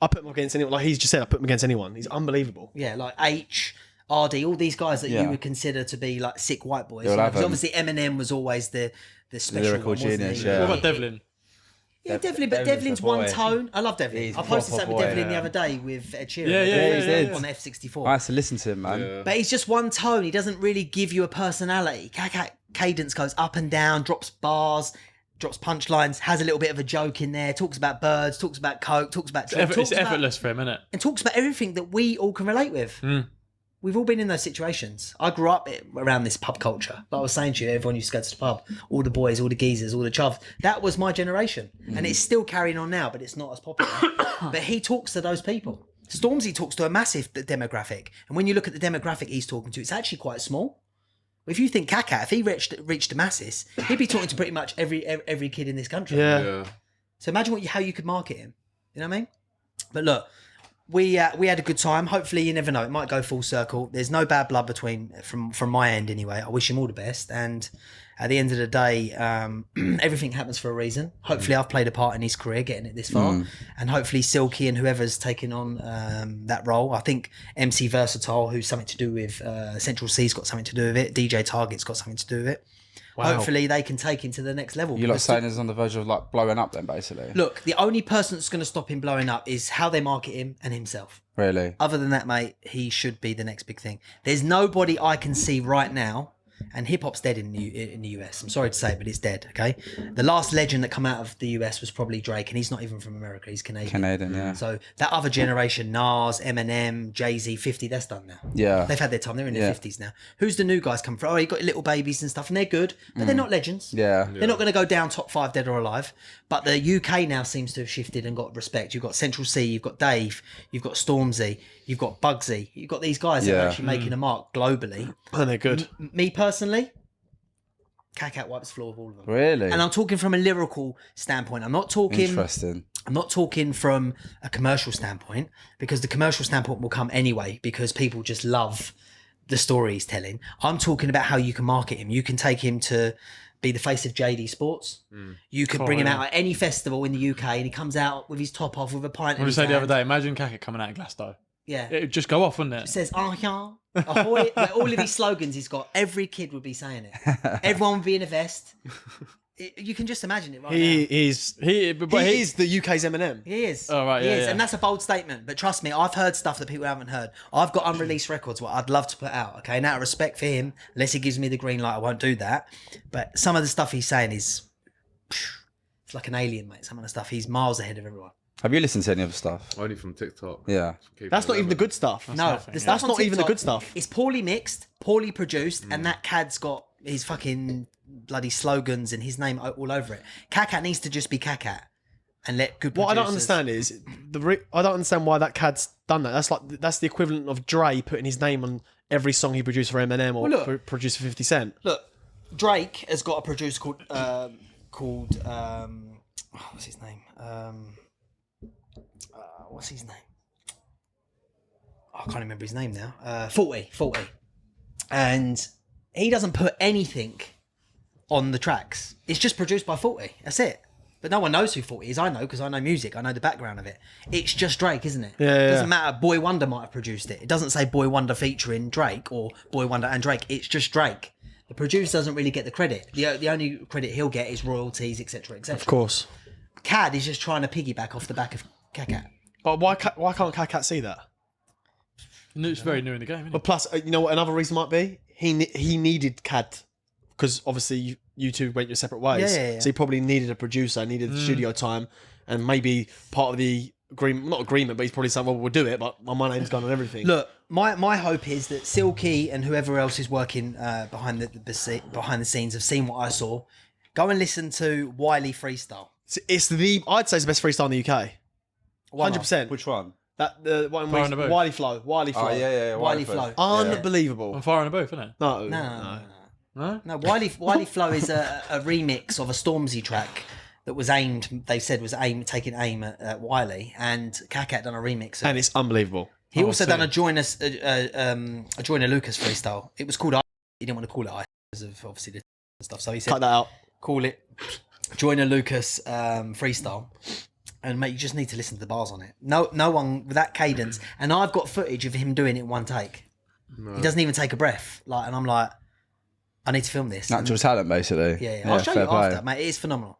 I put him against anyone. Like he's just said, I put him against anyone. He's unbelievable. Yeah, like H, RD, all these guys that you would consider to be like sick white boys. Because obviously Eminem was always the special lyrical one, wasn't genius. he? Yeah. What about Devlin? Yeah, Devlin, but Devlin's one tone. I love Devlin. I posted something with Devlin the other day with Ed Sheeran. Yeah, on F64. I used to listen to him, man. Yeah. But he's just one tone. He doesn't really give you a personality. Cadence goes up and down, drops bars, drops punchlines, has a little bit of a joke in there, talks about birds, talks about coke, talks about... It's effortless for him, isn't it? And talks about everything that we all can relate with. We've all been in those situations. I grew up around this pub culture. Like I was saying to you, everyone used to go to the pub. All the boys, all the geezers, all the chavs. That was my generation. And it's still carrying on now, but it's not as popular. But he talks to those people. Stormzy talks to a massive demographic. And when you look at the demographic he's talking to, it's actually quite small. If you think Kak Hatt, if he reached the masses, he'd be talking to pretty much every kid in this country. Yeah. So imagine how you could market him. You know what I mean? But look, we had a good time. Hopefully, you never know, it might go full circle. There's no bad blood from my end anyway. I wish him all the best. And at the end of the day, everything happens for a reason. Hopefully, I've played a part in his career, getting it this far. And hopefully, Silky and whoever's taken on that role. I think MC Versatile, who's something to do with Central C's got something to do with it. DJ Target's got something to do with it. Wow. Hopefully, they can take him to the next level. You're like saying he's on the verge of like blowing up then, basically? Look, the only person that's going to stop him blowing up is how they market him and himself. Really? Other than that, mate, he should be the next big thing. There's nobody I can see right now and hip hop's dead in the US. I'm sorry to say, but it's dead. Okay, the last legend that come out of the US was probably Drake, and he's not even from America. He's Canadian. Yeah. So that other generation, Nas, Eminem, Jay-Z, 50, that's done now. Yeah. They've had their time. They're in their 50s now. Who's the new guys come from? Oh, you got little babies and stuff, and they're good, but they're not legends. Yeah. They're not going to go down top 5 dead or alive. But the UK now seems to have shifted and got respect. You've got Central C, you've got Dave, you've got Stormzy, you've got Bugsy, you've got these guys that are actually making a mark globally. And they're good. Me personally, Kak Hatt wipes the floor with all of them. Really? And I'm talking from a lyrical standpoint. I'm not talking Interesting. I'm not talking from a commercial standpoint, because the commercial standpoint will come anyway because people just love the story he's telling. I'm talking about how you can market him. You can take him to be the face of JD Sports. You could bring him out at any festival in the UK and he comes out with his top off with a pint. What did you say the other day? Imagine Kak Hatt coming out in Glasgow. Yeah. It would just go off, wouldn't it? It says, yeah, ahoy. Like, all of these slogans he's got, every kid would be saying it. Everyone would be in a vest. You can just imagine it right now. He is the UK's Eminem. He is. Oh, right, he yeah, is. yeah. And that's a bold statement. But trust me, I've heard stuff that people haven't heard. I've got unreleased records what I'd love to put out. Okay, and out of respect for him, unless he gives me the green light, I won't do that. But some of the stuff he's saying is, it's like an alien, mate. Some of the stuff, he's miles ahead of everyone. Have you listened to any other stuff? Only from TikTok. Yeah. That's not even the good stuff. No, nothing, the yeah. stuff That's on not even the TikTok good stuff. It's poorly mixed, poorly produced, and that cad's got his fucking bloody slogans and his name all over it. Kak Hatt needs to just be Kak Hatt and let good. What I don't producers- understand is I don't understand why that cad's done that. That's the equivalent of Dre putting his name on every song he produced for Eminem or Well, look. produced for 50 Cent. Look, Drake has got a producer called what's his name? What's his name? I can't remember his name now. 40, and he doesn't put anything on the tracks. It's just produced by 40. That's it. But no one knows who 40 is. I know because I know music. I know the background of it. It's just Drake, isn't it? Yeah, It doesn't matter. Boy Wonder might have produced it. It doesn't say Boy Wonder featuring Drake or Boy Wonder and Drake. It's just Drake. The producer doesn't really get the credit. The only credit he'll get is royalties, etc., etc. Of course. Cad is just trying to piggyback off the back of Kak Hatt. But why can't Kak Hatt see that? It's very new in the game, isn't But it? plus, you know what another reason might be? He needed Cad because obviously you two went your separate ways. Yeah. So he probably needed a producer, needed the studio time, and maybe part of the agreement, not agreement, but he's probably saying, well, we'll do it, but my name's gone on everything. Look, my hope is that Silky and whoever else is working behind the scenes have seen what I saw. Go and listen to Wiley Freestyle. I'd say it's the best freestyle in the UK. Why not? 100%. Which one? That the one Fire in the with Booth. Wiley Flow. Oh, yeah. Wiley Flow. Unbelievable. On Fire in the Booth, isn't it? No. No, Wiley Flow is a remix of a Stormzy track that was taking aim at Wiley, and Kak Hatt done a remix. And it's unbelievable. He also sick. done a Joyner Lucas freestyle. It was called I. He didn't want to call it I because of obviously the stuff. So he said, Cut that out. call it Joyner Lucas freestyle. And mate, you just need to listen to the bars on it. No one with that cadence. And I've got footage of him doing it in one take. He doesn't even take a breath. And I'm like, I need to film this. Natural talent, basically. Yeah. I'll show you fair play. after, mate. It is phenomenal.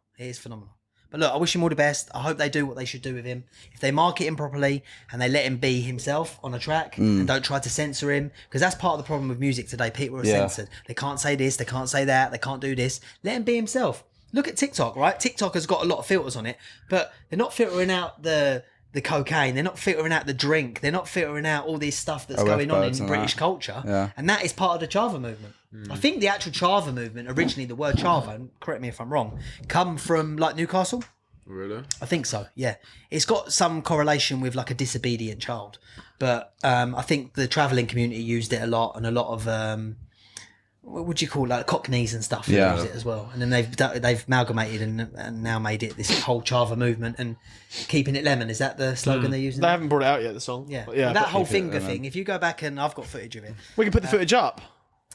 But look, I wish him all the best. I hope they do what they should do with him. If they market him properly and they let him be himself on a track and don't try to censor him, because that's part of the problem with music today. People are censored. They can't say this, they can't say that, they can't do this. Let him be himself. Look at TikTok, right? TikTok has got a lot of filters on it, but they're not filtering out the cocaine. They're not filtering out the drink. They're not filtering out all this stuff that's going on in British culture. Yeah. And that is part of the Chava movement. I think the actual Chava movement, originally the word Chava, and correct me if I'm wrong, come from like Newcastle. Really? I think so, yeah. It's got some correlation with like a disobedient child. But I think the travelling community used it a lot, and a lot of what would you call it, like Cockneys and stuff Yeah. use it as well. And then they've amalgamated and now made it this whole Chava movement and keeping it lemon. Is that the slogan they're using? They haven't brought it out yet, the song. Yeah. But But that whole keep it finger lemon. thing, if you go back, and I've got footage of it. We can put the footage up.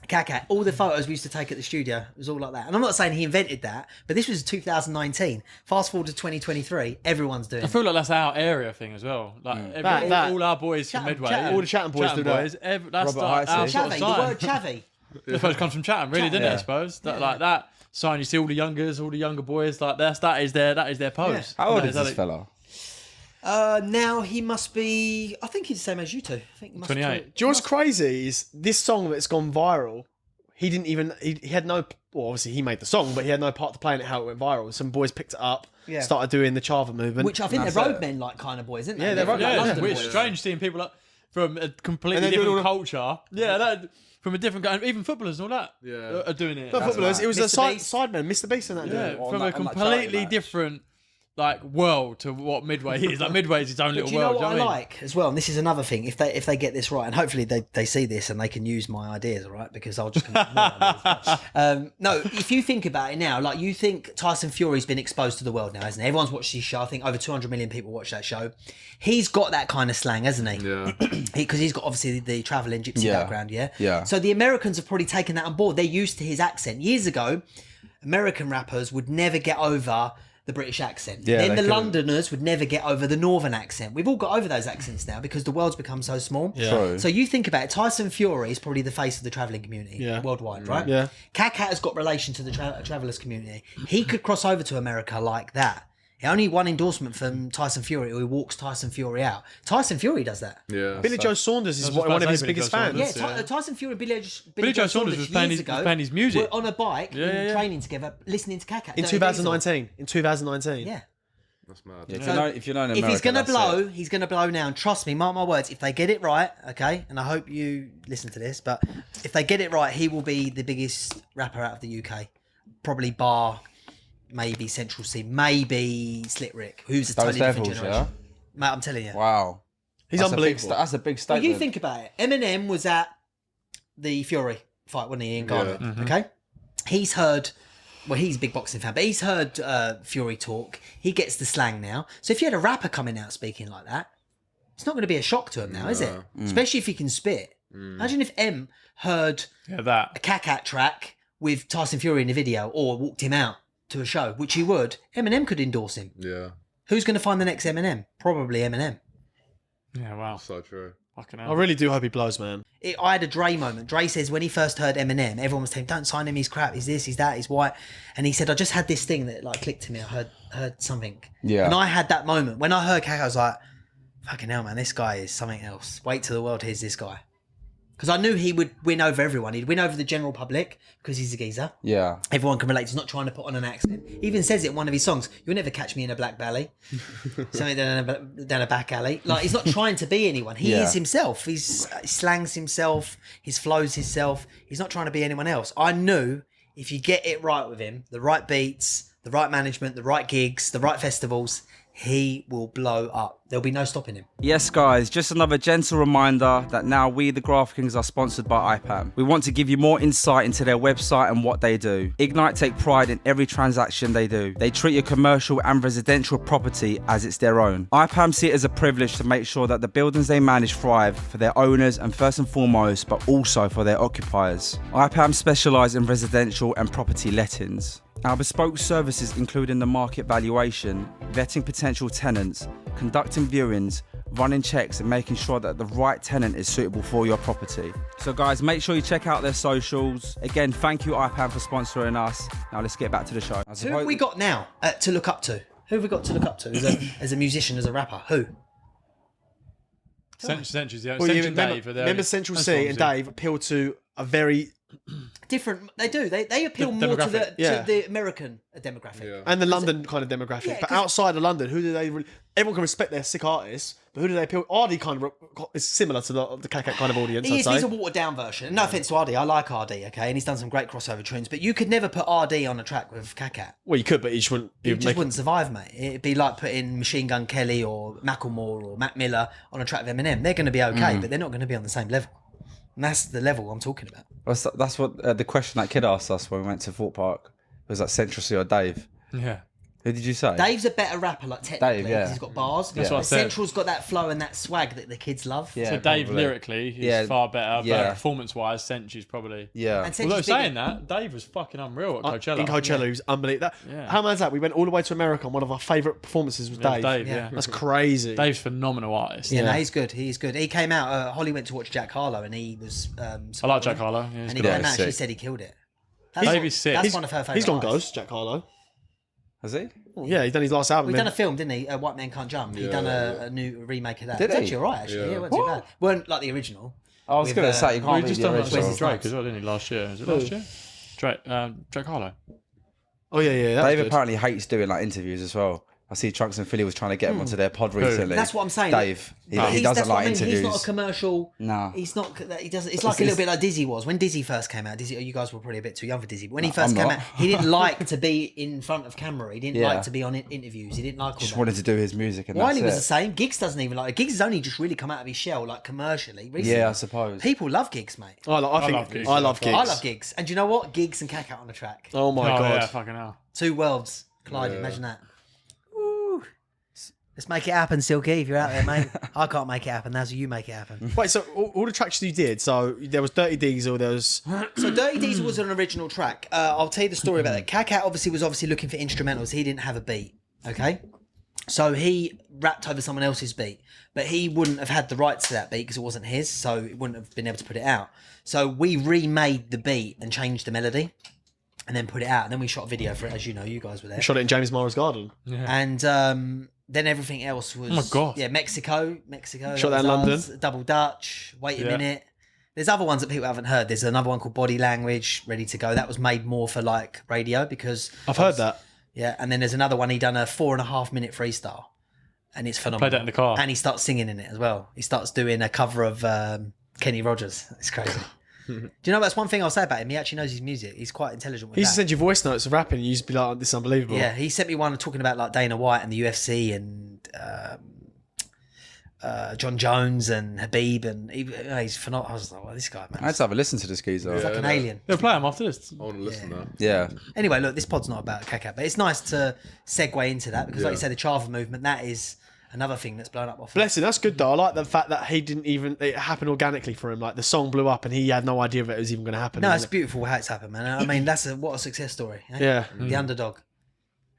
Kak Hatt, all the photos we used to take at the studio, it was all like that. And I'm not saying he invented that, but this was 2019. Fast forward to 2023, everyone's doing I it. feel like that's our area thing as well. Like all our boys from Chatham, Midway, Chatham. All the Chatham boys do that. That's Robert like our Heisey. sort of Chavy, the sign. word chavvy. I suppose it comes from Chatham, really, didn't it? I Yeah. suppose like that sign. You see all the younger boys, like that is their pose. How old That is this how fella? Now he must be, I think he's the same as you two. I think he must 28. be Do you know what's crazy is this song that's gone viral, he didn't even he had no. Well, obviously he made the song, but he had no part to play in it. How it went viral. Some boys picked it up, started doing the Chava movement, Which I think they're roadmen like kind of boys, isn't they? Yeah, they're roadmen. London Which boys. is strange seeing people like, from a completely And they're doing different all culture. Yeah, from a different, even footballers and all that are doing it. Not footballers. It was a Mr. Beast. sideman, Mr. Beast, and that. Yeah, on from that- a on that completely charity match. different world to what Midway is. Like Midway's its own But little do you know world. what do you know I what I mean? like as well? And this is another thing. If they get this right, and hopefully they see this and they can use my ideas, all right? Because I'll just come up with more ideas. No, if you think about it now, like you think Tyson Fury's been exposed to the world now, hasn't he? Everyone's watched his show. I think over 200 million people watch that show. He's got that kind of slang, hasn't he? Yeah. Because he's got obviously the travelling gypsy background, yeah? Yeah. So the Americans have probably taken that on board. They're used to his accent. Years ago, American rappers would never get over the British accent. Yeah, Then they the couldn't. Londoners would never get over the Northern accent. We've all got over those accents now because the world's become so small. True. So you think about it, Tyson Fury is probably the face of the travelling community worldwide, right? Yeah. Kak Hatt has got relation to the travellers community. He could cross over to America like that. Only one endorsement from Tyson Fury, who walks Tyson Fury out. Tyson Fury does that. Yeah. Billy Joe Saunders is was just one of about to his say Billy biggest Joe fans. Saunders. Yeah, Tyson Fury, Billy Joe Saunders was playing his music. were on a bike, training together, listening to Kak Hatt. In Don't you think so? 2019. In 2019. Yeah. That's mad. Yeah, if you know in If America, he's going to that's blow, it. he's going to blow now. And trust me, mark my words, if they get it right, okay, and I hope you listen to this, but if they get it right, he will be the biggest rapper out of the UK. Probably bar, maybe Central C, maybe Slit Rick, who's a Those totally different levels, generation. Mate, I'm telling you. Wow. He's That's a big unbelievable. that's a big Well, statement. you think about it. Eminem was at the Fury fight, wasn't he, in Ghana? Okay? He's heard... Well, he's a big boxing fan, but he's heard Fury talk. He gets the slang now. So if you had a rapper coming out speaking like that, it's not going to be a shock to him now, is it? Especially if he can spit. Imagine if M heard a Kak Hatt track with Tyson Fury in the video or walked him out to a show, which he would. Eminem could endorse him. Yeah. Who's going to find the next Eminem? Probably Eminem. Yeah, wow. So true. Fucking I hell. really do hope he blows, man. I had a Dre moment. Dre says when he first heard Eminem, everyone was telling him, don't sign him, he's crap, he's this, he's that, he's white. And he said, I just had this thing that like clicked to me. I heard something. Yeah. And I had that moment. When I heard Kak, I was like, fucking hell, man, this guy is something else. Wait till the world hears this guy. Because I knew he would win over everyone. He'd win over the general public because he's a geezer. Yeah. Everyone can relate. He's not trying to put on an accent. He even says it in one of his songs. You'll never catch me in a black valley. Something down a back alley. Like, he's not trying to be anyone. He is himself. He slangs himself. He flows himself. He's not trying to be anyone else. I knew if you get it right with him, the right beats, the right management, the right gigs, the right festivals, he will blow up. There'll be no stopping him. Yes, guys, just another gentle reminder that now we, the Graftkings, are sponsored by IPAM. We want to give you more insight into their website and what they do. Ignite take pride in every transaction they do. They treat your commercial and residential property as it's their own. IPAM see it as a privilege to make sure that the buildings they manage thrive for their owners and first and foremost, but also for their occupiers. IPAM specialise in residential and property lettings. Our bespoke services including the market valuation, vetting potential tenants, conducting viewings, running checks and making sure that the right tenant is suitable for your property. So guys, make sure you check out their socials. Again, thank you IPAM for sponsoring us. Now let's get back to the show. Who have we got now to look up to? Who have we got to look up to as a musician, as a rapper? Who? Centuries, yeah. Well, Century you and remember, Dave. remember Central C and Dave appeal to a very... Different. They do. They appeal The more to demographic. to the American demographic. Yeah. And the London kind of demographic. Yeah, but 'cause- outside of London, who do they... Everyone can respect their sick artists, but who do they appeal... Ardy kind of is similar to the Kak Hatt kind of audience, I'd He's say. a watered down version. No offense to RD, I like RD, okay, and he's done some great crossover tunes. But you could never put RD on a track with Kak Hatt. Well, you could, but he just wouldn't... It just wouldn't survive, mate. It'd be like putting Machine Gun Kelly or Macklemore or Mac Miller on a track with Eminem. They're going to be okay, but they're not going to be on the same level. And that's the level I'm talking about. That's what the question that kid asked us when we went to Fort Park. Was that Central C or Dave? Yeah. Who did you say? Dave's a better rapper, like technically, Dave, yeah. 'cause he's got bars. That's what I But said. Central's got that flow and that swag that the kids love. Yeah, So Dave probably. lyrically, he's Yeah. far better, Yeah. but performance-wise, Century's probably. Yeah. And Although Central's saying bigger. that, Dave was fucking unreal at Coachella. In Coachella, he was unbelievable. Yeah. How mad is that? We went all the way to America, and one of our favourite performances was Yeah, Dave. Dave, Yeah. yeah. That's crazy. Dave's a phenomenal artist. Yeah, Yeah. no, he's good. He's good. He came out. Holly went to watch Jack Harlow, and he was. I like Jack Harlow. Yeah, he's And he good. came Yeah, out. She sick. said he killed it. Dave is sick. That's one of her favourite. He's gone artists. ghost, Jack Harlow. Has he? Oh, yeah, he's done his last album. We've done a film, didn't he? White Man Can't Jump. He done a new remake of that. Did It's he? actually alright, actually. Yeah, it wasn't too bad. Weren't like the original. I was With, going to say, you Well, can't he beat just the done that original. with Wesley Drake Snipes. as well, didn't he? Last year. Is it last year? Drake Harlow. Oh yeah, that Dave was good. apparently hates doing like interviews as well. I see Trunks and Philly was trying to get him onto their pod recently. That's what I'm saying. Dave, he That's doesn't what I like mean. interviews. He's not a commercial. No. He's not. He doesn't. It's like a little bit like Dizzy was when Dizzy first came out. Dizzy, you guys were probably a bit too young for Dizzy, but when he first I'm came not. out, he didn't like to be in front of camera. He didn't Yeah. like to be on interviews. He didn't like all Just that. wanted to do his music and Wiley was that's the it. same. Giggs doesn't even like it. Giggs has only just really come out of his shell, like commercially recently. Yeah, I suppose. People love Giggs, mate. I love love Gigs. Gigs. I love Gigs. I love Giggs, and do you know what? Giggs and Kak Hatt on the track. Oh my Oh, god. yeah, fucking hell. Two worlds colliding. Imagine that. Woo. Let's make it happen, Silky. If you're out there, mate. I can't make it happen. That's you make it happen. Wait, so all the tracks you did, so there was Dirty Diesel, there was... So Dirty Diesel was an original track. I'll tell you the story about that. Kak Hatt was obviously looking for instrumentals. He didn't have a beat. Okay. So he rapped over someone else's beat, but he wouldn't have had the rights to that beat because it wasn't his. So he wouldn't have been able to put it out. So we remade the beat and changed the melody and then put it out. And then we shot a video for it. As you know, you guys were there. Shot it in James Morrow's garden. And then everything else was... Oh my God. Yeah, Mexico. Shot that in London. Double Dutch. Wait a Yeah. minute. There's other ones that people haven't heard. There's another one called Body Language, Ready to Go. That was made more for like radio because... I've heard that. Yeah, and then there's another one. He done a 4.5 minute freestyle. And it's phenomenal. Played that in the car. And he starts singing in it as well. He starts doing a cover of Kenny Rogers. It's crazy. Do you know, that's one thing I'll say about him. He actually knows his music. He's quite intelligent with He used that. to send you voice notes of rapping and you used to be like, this is unbelievable. Yeah, he sent me one talking about like Dana White and the UFC and John Jones and Habib and he's phenomenal. I was like, well, this guy, man, I had to have a listen to this geezer. he's like an alien. Yeah, play him after this. I want to listen to that. Yeah. Anyway, look, this pod's not about Kak Hatt, but it's nice to segue into that because, like you said, the Chava movement, that is another thing that's blown up off. Bless him, that's good though. I like the fact that he didn't even... It happened organically for him. Like, the song blew up and he had no idea that it was even going to happen. No, it's beautiful how it's happened, man. I mean, what a success story. Eh? Yeah. The underdog.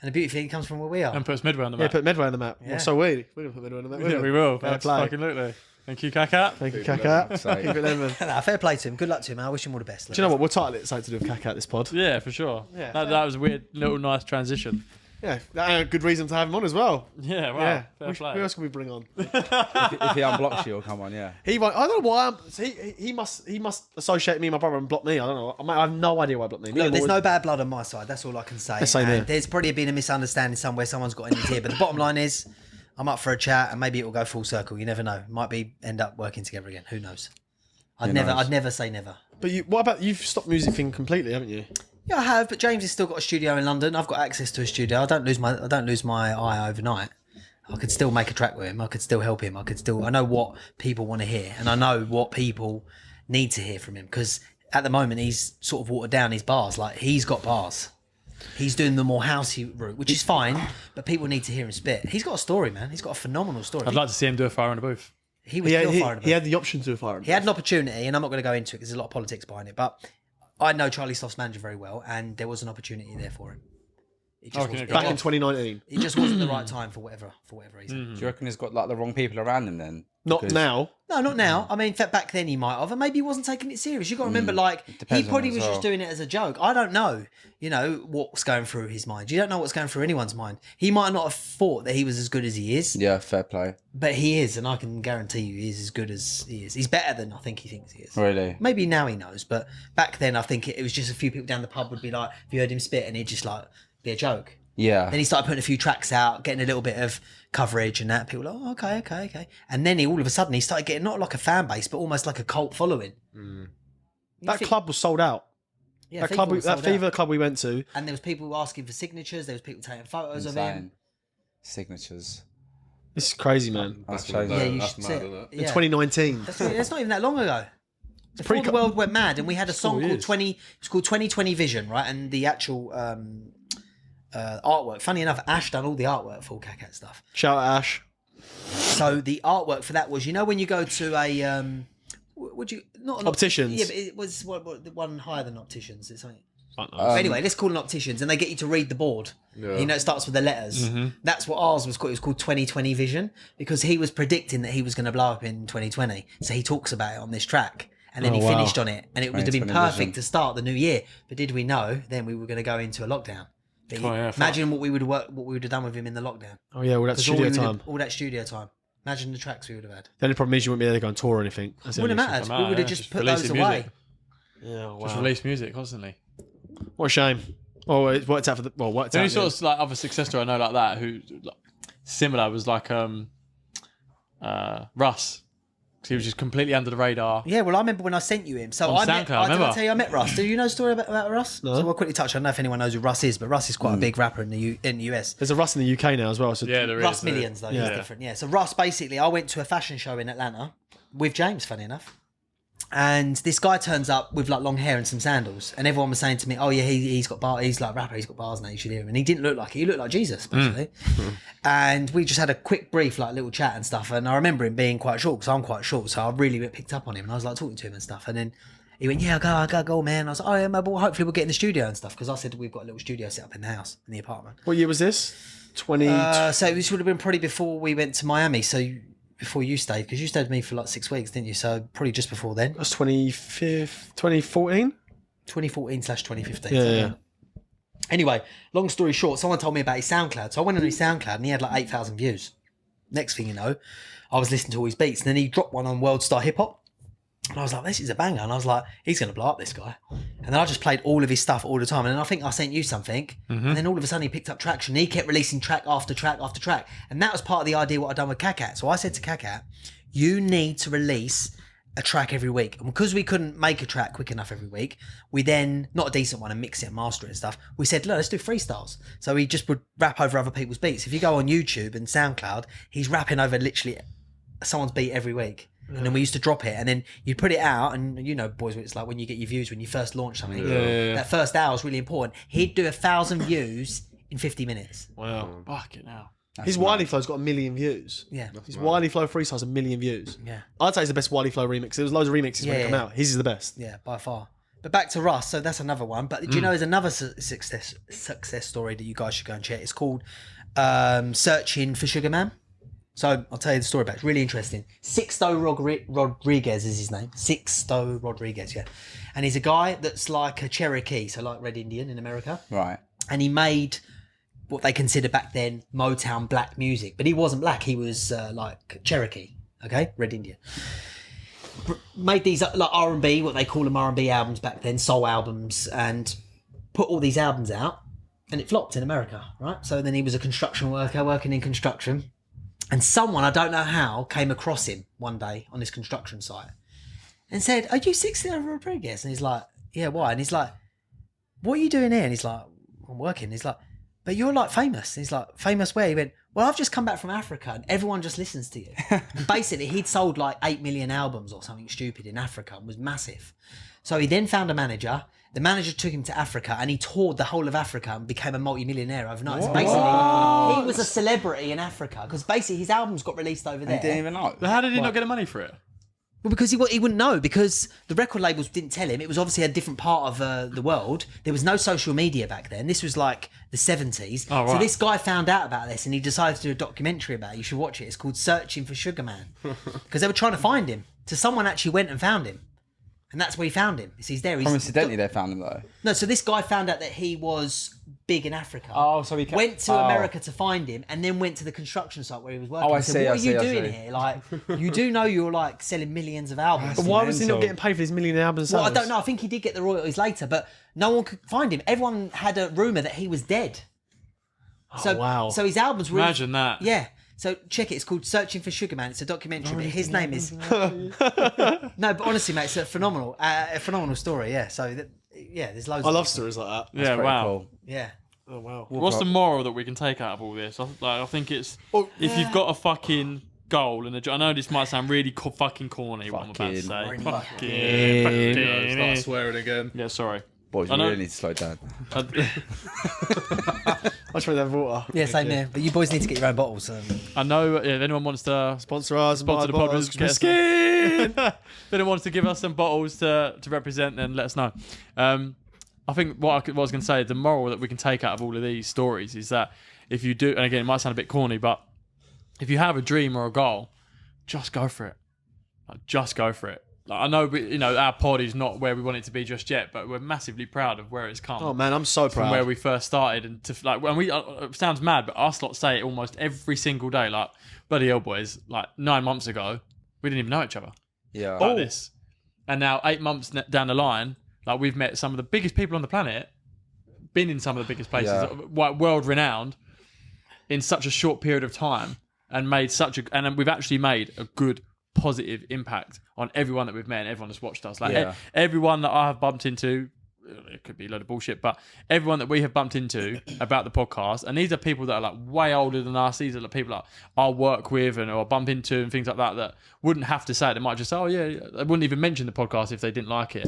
And the beauty thing comes from where we are. And puts Midway on the Yeah, map. put Medway on the map. Yeah. Well, so we're going to put Medway on the map. Yeah, we will. Fair play. Absolutely. Thank you, Kak Hatt. Thank you, Kak Hatt. So- Keep it lemon. Nah, fair play to him. Good luck to him. I wish him all the best. Do you know what? We'll title it something to do with Kak Hatt, this pod. Yeah, for sure. Yeah. That was a weird little nice transition. Yeah, a good reason to have him on as well. Yeah, wow. Yeah. Fair play. Who else can we bring on? If he unblocks you, he'll come on, yeah. He won't, I don't know why. He must associate me and my brother and block me. I don't know. I have no idea why he blocked me. Look, there's no bad blood on my side. That's all I can say. Same here. And there's probably been a misunderstanding somewhere. Someone's got in his ear. But the bottom line is, I'm up for a chat, and maybe it will go full circle. You never know. Might be end up working together again. Who knows? I'd never say never. But what about you've stopped music thing completely, haven't you? Yeah, I have. But James has still got a studio in London. I've got access to a studio. I don't lose my eye overnight. I could still make a track with him. I could still help him. I know what people want to hear, and I know what people need to hear from him. Because at the moment, he's sort of watered down his bars. Like, he's got bars. He's doing the more housey route, which is fine, but people need to hear him spit. He's got a story, man. He's got a phenomenal story. I'd like to see him do a fire in the booth. He was pure fire in the He booth. had the option to fire him. He had an opportunity, and I'm not going to go into it because there's a lot of politics behind it, but I know Charlie Sloth's manager very well, and there was an opportunity there for him. It just, Okay, wasn't, Back in 2019. it just wasn't the right time for whatever reason. Do you reckon he's got like the wrong people around him then? Not Because- now. No, not now. I mean, back then he might have, and maybe he wasn't taking it serious. You got to remember, like, he depends on probably it as was well. just doing it as a joke. I don't know, what's going through his mind. You don't know what's going through anyone's mind. He might not have thought that he was as good as he is, Yeah, fair play. but he is, and I can guarantee you he is as good as he is. He's better than I think he thinks he is. Really? Maybe now he knows, but back then I think it was just a few people down the pub would be like, if you heard him spit, and he'd just like be a joke. Yeah. Then he started putting a few tracks out, getting a little bit of coverage and that. People were like, oh, okay. And then all of a sudden he started getting not like a fan base, but almost like a cult following. That club was sold out. Yeah, That Fever club we went to. And there was people asking for signatures. There was people taking photos of him. Insane. Signatures. This is crazy, man. That's mad. crazy. Yeah, you That's should mad, see isn't it. it? In Yeah. 2019. That's not even that long ago. Before pretty the world went mad, and we had a song 4 called years. 20. It's called 2020 Vision, right? And the actual artwork. Funny enough, Ash done all the artwork for all Kak Hatt stuff. Shout out Ash. So the artwork for that was, when you go to a would you not an Opticians. Yeah, but it was what the one higher than opticians. It's something. I don't know. Anyway, let's call them opticians, and they get you to read the board. Yeah. It starts with the letters. That's what ours was called. It was called 2020 Vision because he was predicting that he was going to blow up in 2020. So he talks about it on this track, and then he finished on it, and it would have been 2020 perfect Vision. to start the new year. But did we know then we were going to go into a lockdown? But Oh, yeah, fuck. imagine what we would have done with him in the lockdown. Oh yeah, well that's 'Cause studio time. all that studio time. Imagine the tracks we would have had. The only problem is you wouldn't be able to go on tour or anything. That's the Wouldn't have only issue. mattered. We would have yeah, just put releasing those away. music. Yeah, wow. Just release music constantly. What a shame. Oh, it worked out for the worked The out. only sort of like other success story I know like that who like, similar was like Russ. He was just completely under the radar. Yeah, well, I remember when I sent you him. So On I met, SoundCloud, did I remember? tell you I met Russ? Do you know a story about Russ? No. So we'll quickly touch. I don't know if anyone knows who Russ is, but Russ is quite a big rapper in the US. There's a Russ in the UK now as well. So Yeah, there is. Russ Millions though, he's different. Yeah. So Russ, basically, I went to a fashion show in Atlanta with James, funny enough. And this guy turns up with like long hair and some sandals, and everyone was saying to me, "Oh yeah, he's got bars. He's like a rapper. He's got bars now. You should hear him." And he didn't look like it. He looked like Jesus, basically. And we just had a quick, brief, like little chat and stuff. And I remember him being quite short because I'm quite short, so I really picked up on him. And I was like talking to him and stuff. And then he went, "Yeah, I gotta go, man." I was like, "Oh yeah, man, but hopefully we'll get in the studio and stuff." Because I said we've got a little studio set up in the house, in the apartment. what year was this? 20. So this would have been probably before we went to Miami. So before you stayed, because you stayed with me for like 6 weeks, didn't you? So probably just before then. That's 2014. 2014/2015. Yeah. Anyway, long story short, someone told me about his SoundCloud. So I went on his SoundCloud and he had like 8,000 views. Next thing you know, I was listening to all his beats, and then he dropped one on World Star Hip Hop. And I was like, this is a banger. And I was like, he's going to blow up, this guy. And then I just played all of his stuff all the time. And then I think I sent you something. And then all of a sudden he picked up traction. He kept releasing track after track after track. And that was part of the idea what I'd done with Kak Hatt. So I said to Kak Hatt, you need to release a track every week. And because we couldn't make a track quick enough every week, we then, not a decent one, and mix it and master it and stuff, we said, look, let's do freestyles. So he just would rap over other people's beats. If you go on YouTube and SoundCloud, he's rapping over literally someone's beat every week. And then we used to drop it, and then you put it out, and you know, boys, it's like when you get your views when you first launch something. That first hour is really important. He'd do 1,000 views in 50 minutes. Wow. Fuck it now. His Wiley Flow's got 1 million views. Yeah. His Wiley Flow freestyle's 1 million views. Yeah. I'd say it's the best Wiley Flow remix. There was loads of remixes when it came out. His is the best. Yeah, by far. But back to Russ, so that's another one. But do you know there's another success story that you guys should go and check? It's called Searching for Sugar Man. So I'll tell you the story about it. It's really interesting. Sixto Rodriguez is his name. Sixto Rodriguez, yeah. And he's a guy that's like a Cherokee, so like Red Indian in America. Right. And he made what they considered back then Motown black music. But he wasn't black. He was like Cherokee, okay? Red Indian. Made these like R&B, what they call them R&B albums back then, soul albums, and put all these albums out. And it flopped in America, right? So then he was a construction worker working in construction. And someone, I don't know how, came across him one day on this construction site and said, "Are you Sixto Rodriguez?" And he's like, "Yeah, why?" And he's like, "What are you doing here?" And he's like, "I'm working." He's like, "But you're like famous." And he's like, "Famous where?" He went, "Well, I've just come back from Africa and everyone just listens to you." And basically, he'd sold like 8 million albums or something stupid in Africa and was massive. So he then found a manager. The manager took him to Africa and he toured the whole of Africa and became a multi-millionaire overnight. So basically, he was a celebrity in Africa because basically his albums got released over there. I didn't even know. But how did he not get the money for it? Well, because he wouldn't know, because the record labels didn't tell him. It was obviously a different part of the world. There was no social media back then. This was like the 70s. Oh, right. So this guy found out about this and he decided to do a documentary about it. You should watch it. It's called Searching for Sugar Man. Because they were trying to find him. So someone actually went and found him. And that's where he found him. He's there. Coincidentally, they found him though. No, so this guy found out that he was big in Africa. Oh, so he went to America to find him, and then went to the construction site where he was working. Oh, I He said, see, what I are see, you I doing see. here? Like, you do know you're like selling millions of albums. But why was he not getting paid for his million albums? Well, I don't know. I think he did get the royalties later, but no one could find him. Everyone had a rumor that he was dead. So, wow. So his albums were Imagine that. Yeah. So check it. It's called Searching for Sugar Man. It's a documentary, but his name is. No, but honestly, mate, it's a phenomenal story. Yeah. So there's loads. I of love stories like that. Yeah, wow. Cool. Yeah. Oh, wow. What's the moral that we can take out of all this? I think it's if you've got a fucking goal and I know this might sound really fucking corny, what I'm about to say. Start swearing again. Yeah, sorry. Boys, I we know- really need to slow down. I just want to have water. Yeah, same here. But you boys need to get your own bottles. I know if anyone wants to Sponsor us. sponsor the podcast, get us- if anyone wants to give us some bottles to represent, then let us know. I think what I was going to say, the moral that we can take out of all of these stories is that if you do, and again, it might sound a bit corny, but if you have a dream or a goal, just go for it. Like, just go for it. Like, I know, our pod is not where we want it to be just yet, but we're massively proud of where it's come. Oh man, I'm so from proud. where we first started, and to like when we it sounds mad, but us lot say it almost every single day. Like, bloody hell, boys! Like 9 months ago, we didn't even know each other. Yeah. Like this, and now 8 months down the line, like we've met some of the biggest people on the planet, been in some of the biggest places, world renowned, in such a short period of time, and and we've actually made a good, positive impact on everyone that we've met and everyone that's watched us. Like everyone that I have bumped into, it could be a load of bullshit, but everyone that we have bumped into about the podcast, and these are people that are like way older than us. These are the people that I work with and or bump into and things like that wouldn't have to say it. They might just say, oh yeah, they wouldn't even mention the podcast if they didn't like it.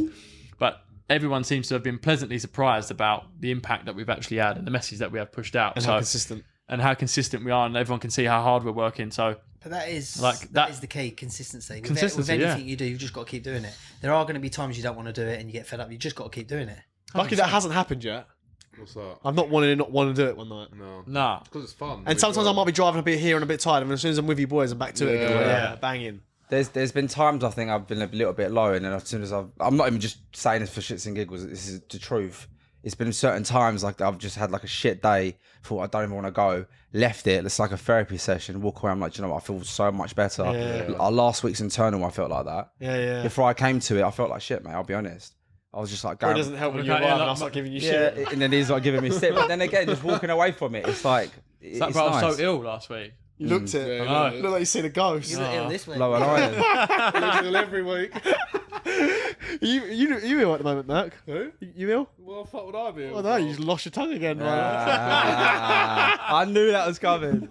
But everyone seems to have been pleasantly surprised about the impact that we've actually had and the message that we have pushed out. And how consistent. And how consistent we are, and everyone can see how hard we're working. So, but that is the key, consistency. With anything you do, you've just got to keep doing it. There are going to be times you don't want to do it and you get fed up. You just got to keep doing it. Lucky that hasn't happened yet. What's that? I've not wanted to do it one night. No. Nah. Because it's fun. And sometimes I might be driving a bit here and a bit tired, and as soon as I'm with you boys, I'm back to it again. Yeah, banging. There's been times I think I've been a little bit low, and then as soon as I'm not even just saying this for shits and giggles. This is the truth. It's been certain times like I've just had like a shit day, thought I don't even want to go, left it. It's like a therapy session. Walk away, I'm like, you know what? I feel so much better. Our last week's internal, I felt like that. Yeah. Before I came to it, I felt like shit, mate. I'll be honest. I was just like, it doesn't help when you're alive and I start giving you shit. And then he's like giving me shit. But then again, just walking away from it, it's like, it's like, nice. I was so ill last week. You looked it. I know. Looked like you seen a ghost. You look ill this week. Low and iron. Ill every week. You ill at the moment, Merk? Who? You ill? Well, fuck would I be ill? Oh no, you just lost your tongue again, man. I knew that was coming.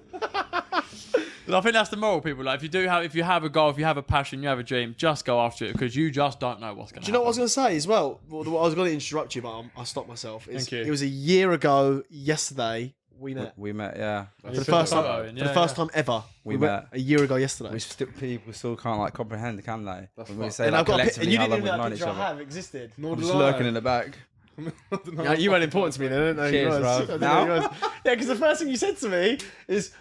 I think that's the moral, people. Like, if you have a goal, if you have a passion, you have a dream, just go after it, because you just don't know what's going to happen. Do you know what I was going to say as well? Well, I was going to interrupt you, but I stopped myself. Thank you. It was a year ago yesterday we met. We met, yeah. For the first time ever. We met a year ago yesterday. People still can't like comprehend, can they? That's when we fucked. say, And like, I've got collectively you how didn't long even know we've known that each picture I other. have existed. I'm just lurking in the back. Yeah, you weren't important to me then. I didn't know Cheers, you was. bro. I didn't know you was. Yeah, because the first thing you said to me is,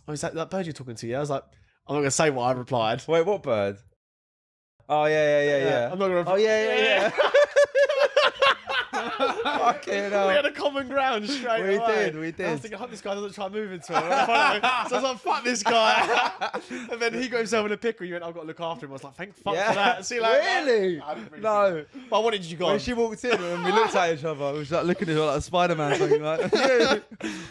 "Oh, is that bird you're talking to?" Yeah, I was like, "I'm not going to say what I replied." Wait, what bird? Oh, yeah. I'm not going to. Oh, yeah. Fucking hell. We had a common ground straight We away. did, we did. I was thinking, I hope this guy doesn't try and move into it. So I was like, fuck this guy. And then he got himself in a pickle. You went, I've got to look after him. I was like, thank fuck for that. See, like, Really? I didn't really No. think- But I wanted you When guys. she walked in and we looked at each other, we was like looking at her like a Spider-Man thing, like,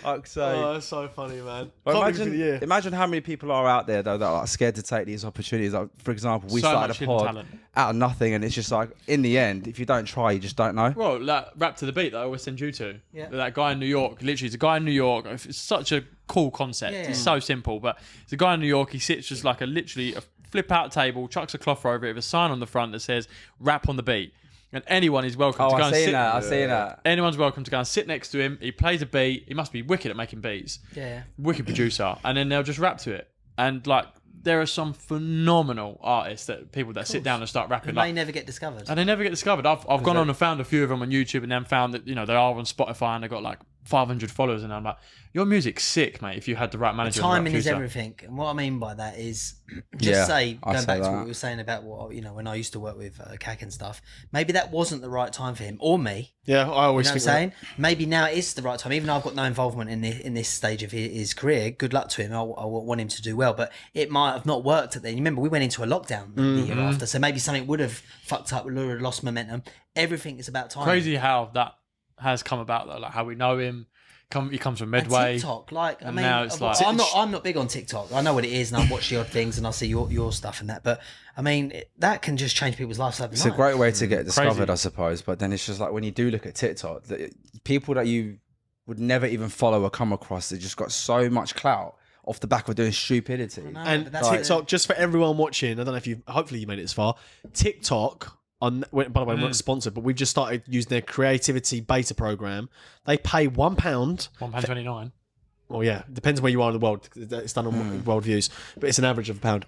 fuck's sake. Oh, that's so funny, man. But Can't believe it's been a year. imagine how many people are out there though that are like scared to take these opportunities. Like, for example, we So started much a hidden pod talent. out of nothing, and it's just like in the end, if you don't try, you just don't know. Well, that Rap to the Beat that I always send you to. Yeah. That guy in New York, literally, it's a guy in New York. It's such a cool concept. Yeah. It's so simple, but it's a guy in New York. He sits just like literally a flip out table, chucks a cloth over it with a sign on the front that says "Rap on the Beat," and anyone is welcome to go and sit. I've seen that. Anyone's welcome to go and sit next to him. He plays a beat. He must be wicked at making beats. Yeah. Wicked producer, and then they'll just rap to it. And like, there are some phenomenal artists people that sit down and start rapping. And Like, they never get discovered. and they never get discovered. I've gone on and found a few of them on YouTube, and then found that they are on Spotify and they've got like 500 followers. And I'm like, your music's sick, mate. If you had the right manager, and the right Timing is producer. everything, and what I mean by that is, Yeah, going I back say to that. what we were saying about what when I used to work with Kak and stuff. Maybe that wasn't the right time for him or me. Yeah, I always You know what I'm think saying? Maybe now it is the right time. Even though I've got no involvement in this stage of his career, good luck to him. I want him to do well, but it might have not worked at then. You remember we went into a lockdown the year after, so maybe something would have fucked up, would have lost momentum. Everything is about time. Crazy how that has come about, though. Like how we know him. He comes from Medway. TikTok, like I And mean, now it's like- I'm not big on TikTok. I know what it is, and I watch the odd things, and I see your stuff and that. But I mean, that can just change people's lives overnight. It's a great way to get discovered, Crazy. I suppose. But then it's just like when you do look at TikTok, people that you would never even follow or come across, they just got so much clout off the back of doing stupidity. I know, And but that's TikTok, just for everyone watching, I don't know if hopefully you made it this far. TikTok, by the way, we're not sponsored, but we've just started using their creativity beta program. They pay £1. £1.29. Well, yeah, depends where you are in the world. It's done on world views, but it's an average of £1.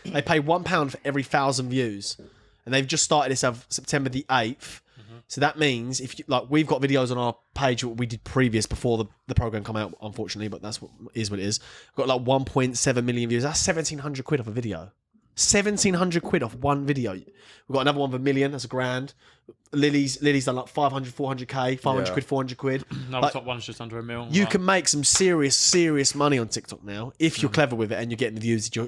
They pay £1 for every 1,000 views, and they've just started this of September the 8th. So that means if you, we've got videos on our page what we did previous before the program come out, unfortunately, but that's what it is. We've got 1.7 million views. That's 1,700 quid off a video. 1,700 quid off one video. We've got another one for $1 million. That's $1,000. Lily's done like 500, 400k, 500 quid, 400 quid. No, Like, top one's just under $1 million. you can make some serious money on TikTok now if you're clever with it and you're getting the views. Your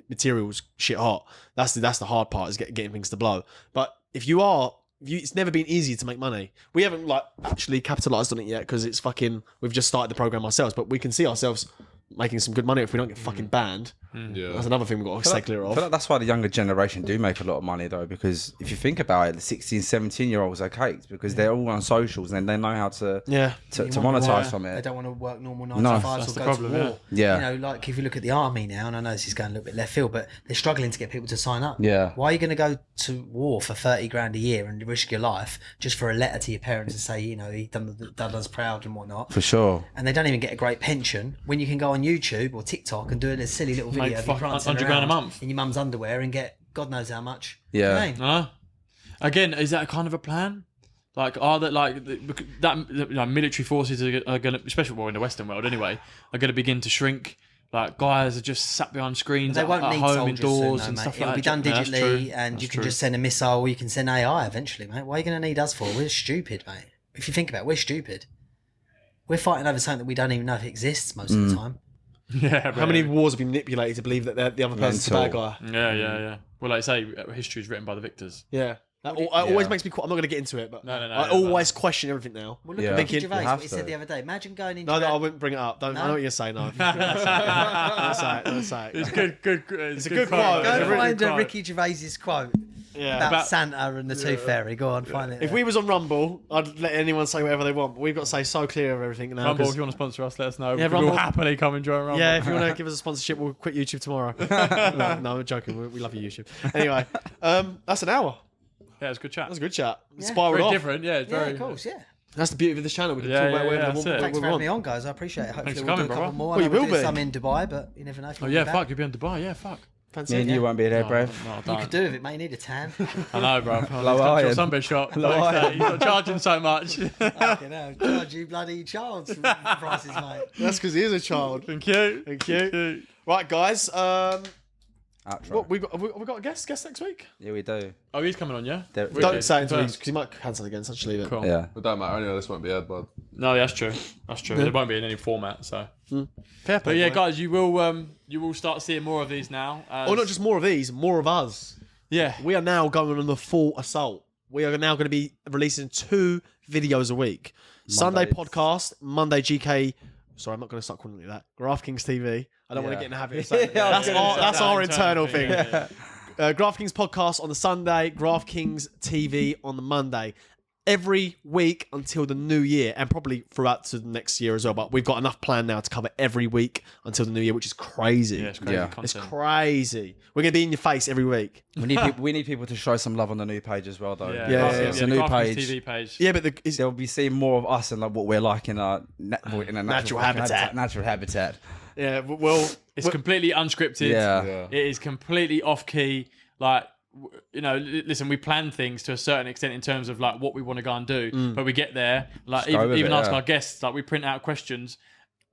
materials shit hot. That's the hard part, is getting things to blow. But if you are, it's never been easy to make money. We haven't like actually capitalized on it yet because it's fucking. We've just started the program ourselves, but we can see ourselves making some good money if we don't get fucking banned. Yeah. That's another thing we've got to stay clear I of. feel like that's why the younger generation do make a lot of money though, because if you think about it, the 16, 17-year-olds are caked because they're all on socials and they know how to monetize from They it. don't want to work normal 9 No, to 5s that's or the go problem, to war. yeah. You know, like if you look at the army now, and I know this is going a little bit left field, but they're struggling to get people to sign up. Yeah. Why are you going to go to war for 30 grand a year and risk your life just for a letter to your parents and say, you know, he done us proud and whatnot? For sure. And they don't even get a great pension when you can go on YouTube or TikTok and do a silly little video Make of you prancing 100 grand a around month in your mum's underwear and get God knows how much. Yeah. You know? Again, is that kind of a plan? Like, are that like that military forces are going to, especially in the Western world anyway, are going to begin to shrink? Like, guys are just sat behind screens They at won't need home soldiers indoors soon, and though, stuff mate. like It'll that. be done Yeah, that's digitally, true. and That's you can true. just send a missile, or you can send AI eventually, mate. What are you going to need us for? We're stupid, mate. If you think about it, we're stupid. We're fighting over something that we don't even know if it exists most of the time. Yeah, How many wars have been manipulated to believe that the other person's the bad guy? Yeah. Well, like I say, history is written by the victors. Yeah. That always makes me. I'm not going to get into it, but No, I always question everything now. Well, look Yeah. at Ricky You Gervais, have what he to. said the other day. Imagine going into No, I wouldn't bring it up. I know what you're going to say. No, don't say it. It's good. It's a good quote. Go It's a really find good quote. Ricky Gervais's quote Yeah. about Santa and the Tooth Fairy. Go on, find it. If we was on Rumble, I'd let anyone say whatever they want, but we've got to say so clear of everything now. Rumble, 'cause- if you want to sponsor us, let us know. Yeah, We'll Rumble. happily come and join Rumble. Yeah, if you want to give us a sponsorship, we'll quit YouTube tomorrow. no, I'm joking. We love you, YouTube. Anyway, that's an hour. Yeah, it's a good chat. That's a good chat. Yeah. Spiraled Very off. different. Yeah, it's Yeah, very. of course, yeah. That's the beauty of this channel. We can Yeah, talk about yeah, whatever that's it. Thanks we for having want. me on, guys. I appreciate it. Hopefully for we'll do coming, a couple brother. more. Well, I you know we'll will do be. some in Dubai, but you never know. If Oh you'll yeah, be fuck. back. You'll be in Dubai. Yeah, fuck. Fancy Me and it? you won't be there, bruv. No, You don't. could do with it, mate. You need a tan. I know, bro. Low iron. Sunbed shot. Low Like iron. that. You're not charging so much. Fucking hell, charge you bloody child's prices, mate. That's because he is a child. Thank you. Thank you. Right, guys. Outro. What we got a guest next week? Yeah, we do. Oh, he's coming on, yeah? There- Wicked. Don't say it until Confirmed. because he might cancel again. So just leave it. Cool. Yeah. It don't matter anyway, this won't be aired, bud. No, that's true. That's true. There won't be in any format, so. Fair play. But yeah, boy. guys, you will start seeing more of these now. Oh, not just more of these, more of us. Yeah. We are now going on the full assault. We are now going to be releasing 2 videos a week. Sunday Mondays. podcast, Monday GK. Sorry, I'm not going to start calling it that. Graftkings TV. I don't want to Yeah. get in the habit of saying Yeah, I was that's gonna our say that internal internal thing. thing, yeah. Graftkings podcast on the Sunday, Graftkings TV on the Monday. Every week until the new year, and probably throughout to the next year as well. But we've got enough planned now to cover every week until the new year, which is crazy. Yeah, it's crazy Yeah. It's content. crazy. We're going to be in your face every week. We need people to show some love on the new page as well, though. Yeah, Yeah, It's yeah. a new Graftkings page. TV page. Yeah, but They'll be seeing more of us and like what we're like in a natural habitat. Natural habitat. yeah, well, It's completely unscripted. Yeah. It is completely off key. Like, listen, we plan things to a certain extent in terms of like what we want to go and do, but we get there, like Just go with even it, ask yeah. our guests, like we print out questions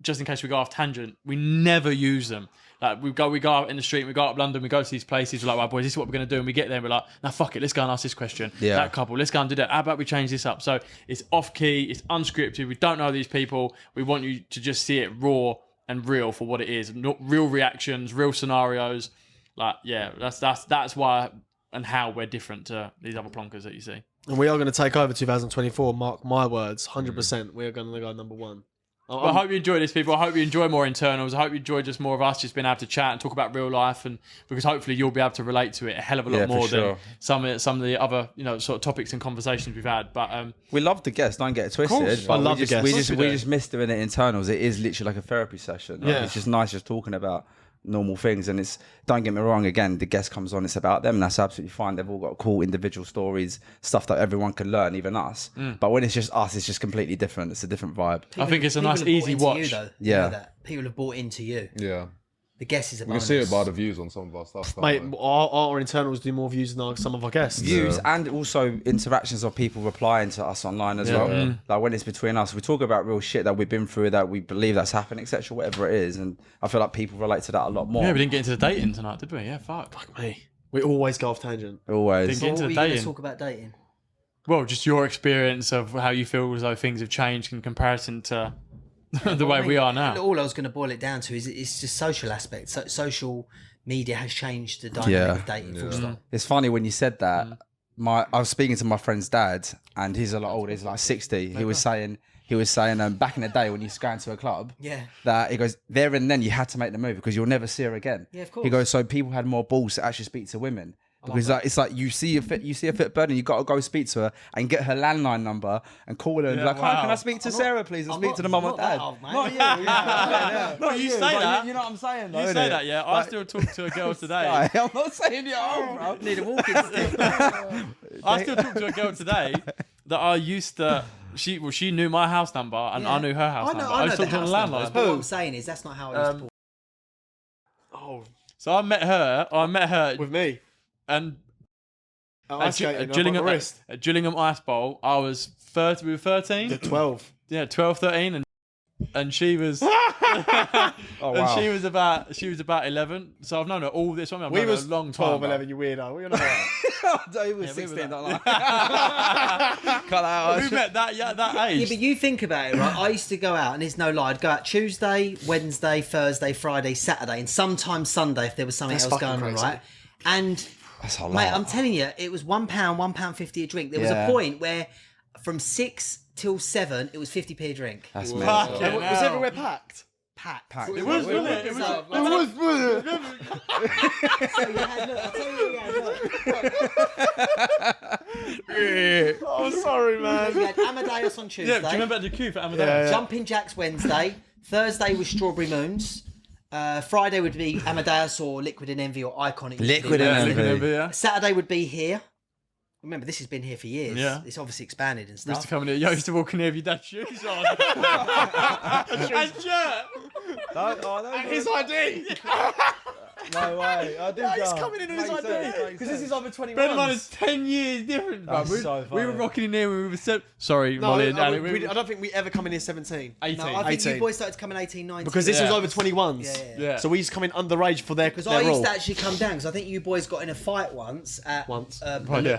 just in case we go off tangent. We never use them. Like we go out in the street, we go up London, we go to these places. We're like, right, boys, this is what we're gonna do, and we get there, and we're like, now fuck it, let's go and ask this question. Yeah. That couple, let's go and do that. How about we change this up? So it's off key, it's unscripted. We don't know these people. We want you to just see it raw and real for what it is. Real reactions, real scenarios. Like, yeah, that's why and how we're different to these other plonkers that you see. and we are going to take over 2024. Mark my words, 100%. We are going to go number 1. Well, I hope you enjoy this, people. I hope you enjoy more internals. I hope you enjoy just more of us just being able to chat and talk about real life, and because hopefully you'll be able to relate to it a hell of a lot Yeah, for more sure. than some of the other sort of topics and conversations we've had. But We love the guests, don't get it twisted. course. but I love we the just, guests. We just miss doing it internals. It is literally like a therapy session. Like, Yeah. It's just nice just talking about normal things. And it's, don't get me wrong, again, the guest comes on, it's about them. And that's absolutely fine. They've all got cool individual stories, stuff that everyone can learn, even us. But when it's just us, it's just completely different. It's a different vibe. I think it's a People nice, have bought easy into watch. You, though. Yeah. You know that. People have bought into you Yeah. the guest is a You can bonus. see it by the views on some of our stuff. Mate, can't we? our internals do more views than some of our guests. Views and also interactions of people replying to us online as well. Like when it's between us, we talk about real shit that we've been through, that we believe that's happened, etc. Whatever it is, and I feel like people relate to that a lot more. Yeah, we didn't get into the dating tonight, did we? Yeah, fuck. Me. We always go off tangent. Always. Didn't get What into were the you going to dating. talk about dating? Well, just your experience of how you feel as though things have changed in comparison to the way we are now. All I was going to boil it down to is it's just social aspects. So, social media has changed the dynamic of dating. Full stop. It's funny when you said that. I was speaking to my friend's dad, and he's a lot older. He's like 60. He was saying back in the day when you used to go into a club, that he goes there and then you had to make the move because you'll never see her again. Yeah, of course. He goes, so people had more balls to actually speak to women. Because it's like you see a fit bird and you got to go speak to her and get her landline number and call her and be like, "Hi, can I speak to Sarah, please? And speak to the mum and dad." Not you. Yeah. No, you say that. You know what I'm saying? Though, You say that, yeah. I still talk to a girl today. I'm not saying you're old, bro. Need a walking stick. I still talk to a girl today that I used to. She knew my house number and I knew her house number. I used to talk to her on the landline. But what I'm saying is that's not how I used to. Oh, So I met her with me. and At Gillingham Ice Bowl. I was 30. We were 13. 12. Yeah, 12, 13, and she was. Oh, wow. And she was about 11. So I've known her all this. I've known her a long time. 12, 11, you weirdo. What are you on about? He was Yeah, we 16, were don't lie. Cut that out. We met that age. Yeah, but you think about it, right? I used to go out, and it's no lie. I'd go out Tuesday, Wednesday, Thursday, Friday, Saturday, and sometimes Sunday if there was something That's else going fucking on, crazy. right? And That's a lot. mate, I'm telling you, it was £1, £1.50 a drink. There was a point where from 6 till 7, it was 50p a drink. That's Fucking mental. Was hell. everywhere packed? Packed. It was, wasn't it? It was. So you had, look, I'll tell you what you had, look. Oh, sorry, man. You had Amadeus on Tuesday. Yeah, do you remember the queue for Amadeus? Jumping Jacks Wednesday. Thursday was Strawberry Moons. Friday would be Amadeus or Liquid and Envy or Icon. It used to be. Liquid and Liquid Envy. yeah. Saturday would be Here. Remember, this has been here for years. Yeah. It's obviously expanded and Used stuff. to come in here. Yo, used to walk in here with your dad's shoes on. And shirt. His ID. No way. I did He's coming in on his ID. Because this is over 21. Bear in mind, it's 10 years different, bro. That's We so were funny. rocking in here when we were Sorry, No, Molly and I Ali. don't think we ever come in here 17. 18. No, I think 18. you boys started to come in 18, 19. Because this was Yeah. over 21s. Yeah. So we used to come in underage for their Because I used role. to actually come down because I think you boys got in a fight once at Once. Gallery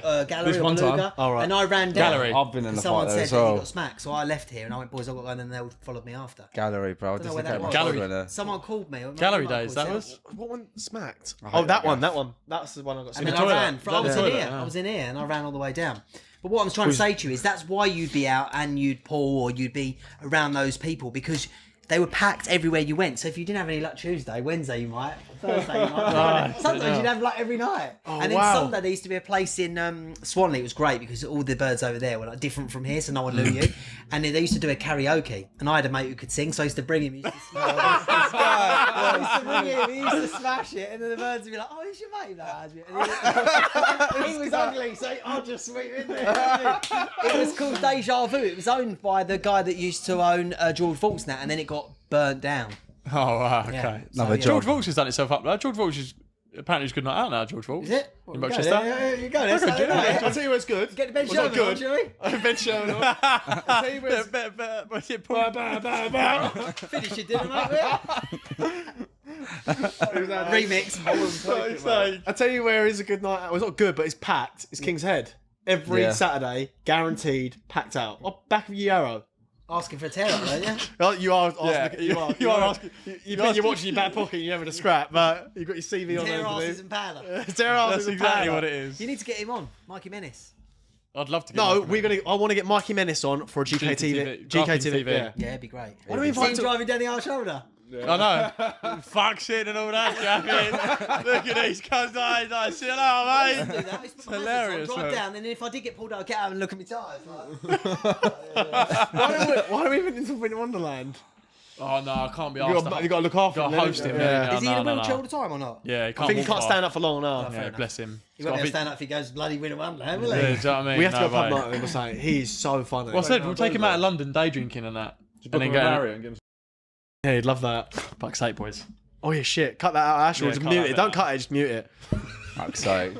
This or one time. Beluga, Oh, right. and I ran down. Gallery. I've been in And the someone fight said there as that he well. got smacked, so I left here and I went, boys, I've got to go, and then they all followed me after. Gallery, bro. know where that was. Gallery. Someone called me. Gallery days, that was. What one smacked? I Oh, hope that that one. goes. That one. That's the one I got. And then the I toilet. ran. I was in toilet, here. yeah. I was in here, and I ran all the way down. But what I'm trying to say to you is that's why you'd be out and you'd pull or you'd be around those people because they were packed everywhere you went. So if you didn't have any luck Tuesday, Wednesday you might, Thursday you might. Sometimes you'd have luck every night. And then wow. Sunday there used to be a place in Swanley. It was great because all the birds over there were like different from here, so no one knew you. And they used to do a karaoke, and I had a mate who could sing, so I used to bring him. He used to smash he used to smash it, and then the birds would be like, "Oh, it's your mate, that." And he was ugly, so I'll just sweep in there. It was called Deja Vu. It was owned by the guy that used to own George Vaults now, and then it got burnt down. Oh, wow, okay. Yeah. Another So, job. George Vaults has done itself up there. George Vaults is apparently good night out now, George Vaults. Is it? In Rochester. You go there. Okay, I'll tell you where it's good. Get the Ben Well, not Sherman on, good. shall we? Ben Sherman. I'll tell you where it's What's it? Bah. Finish your dinner, mate. Remix. I'll tell you where is a good night out. Well, it's not good, but it's packed. It's King's Head. Every Yeah. Saturday, guaranteed, packed out. Oh, back of your arrow. Asking for a tear up, don't you? Oh, you are asking. Yeah, You are asking- You're watching your back pocket. You're having a scrap, but you've got your CV on Tear there. asses and powder. That's exactly what it is. You need to get him on, Mikey Menace. I'd love to get No, Mikey I want to get Mikey Menace on for a GKTV. GKTV. Yeah. Yeah, it'd be great. Why do we See him invite? driving down the arse shoulder. I know. Fuck shit and all that, Jacket. Look at these cunts. See you later, I used to mate. do that. I used to put my hilarious, hands on, drive though. down, and then if I did get pulled out, I'd get out and look at my tyres. Why do we even into Winter Wonderland? Oh, no, I can't be You asked. got to look after Got him. to host him. Yeah. Yeah. Is he in a wheelchair all the time or not? Yeah, he can't I think he walk can't far. stand up for long enough. Yeah, bless him. He won't be able to stand up if he goes bloody Winter Wonderland, will Yeah, do he? you know what I mean? We have to No go pub way. night with him or something. He's so funny. Well, I said we'll take him out of London day drinking and that. And then go. and give him Yeah, he'd love that. Fuck's sake, boys. Oh yeah, shit. Cut that out, Ash. Or Yeah, just cut mute that it. bit Don't out. cut it. Just mute it. Fuck's sake.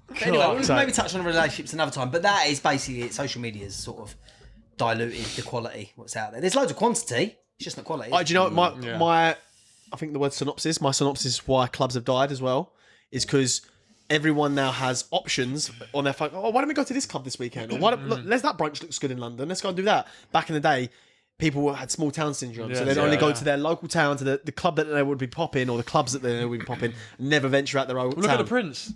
But anyway, we'll So- maybe touch on relationships another time. But that is basically it. Social media's sort of diluted the quality. What's out there? There's loads of quantity. It's just not quality. Do you know what my I think the word synopsis. My synopsis why clubs have died as well is because everyone now has options on their phone. Oh, why don't we go to this club this weekend? Or why don't, look, that brunch looks good in London. Let's go and do that. Back in the day, people had small town syndrome, so they'd only go to their local town, to the club that they would be popping, or the clubs that they would be popping, and never venture out their own town. Look at the Prince.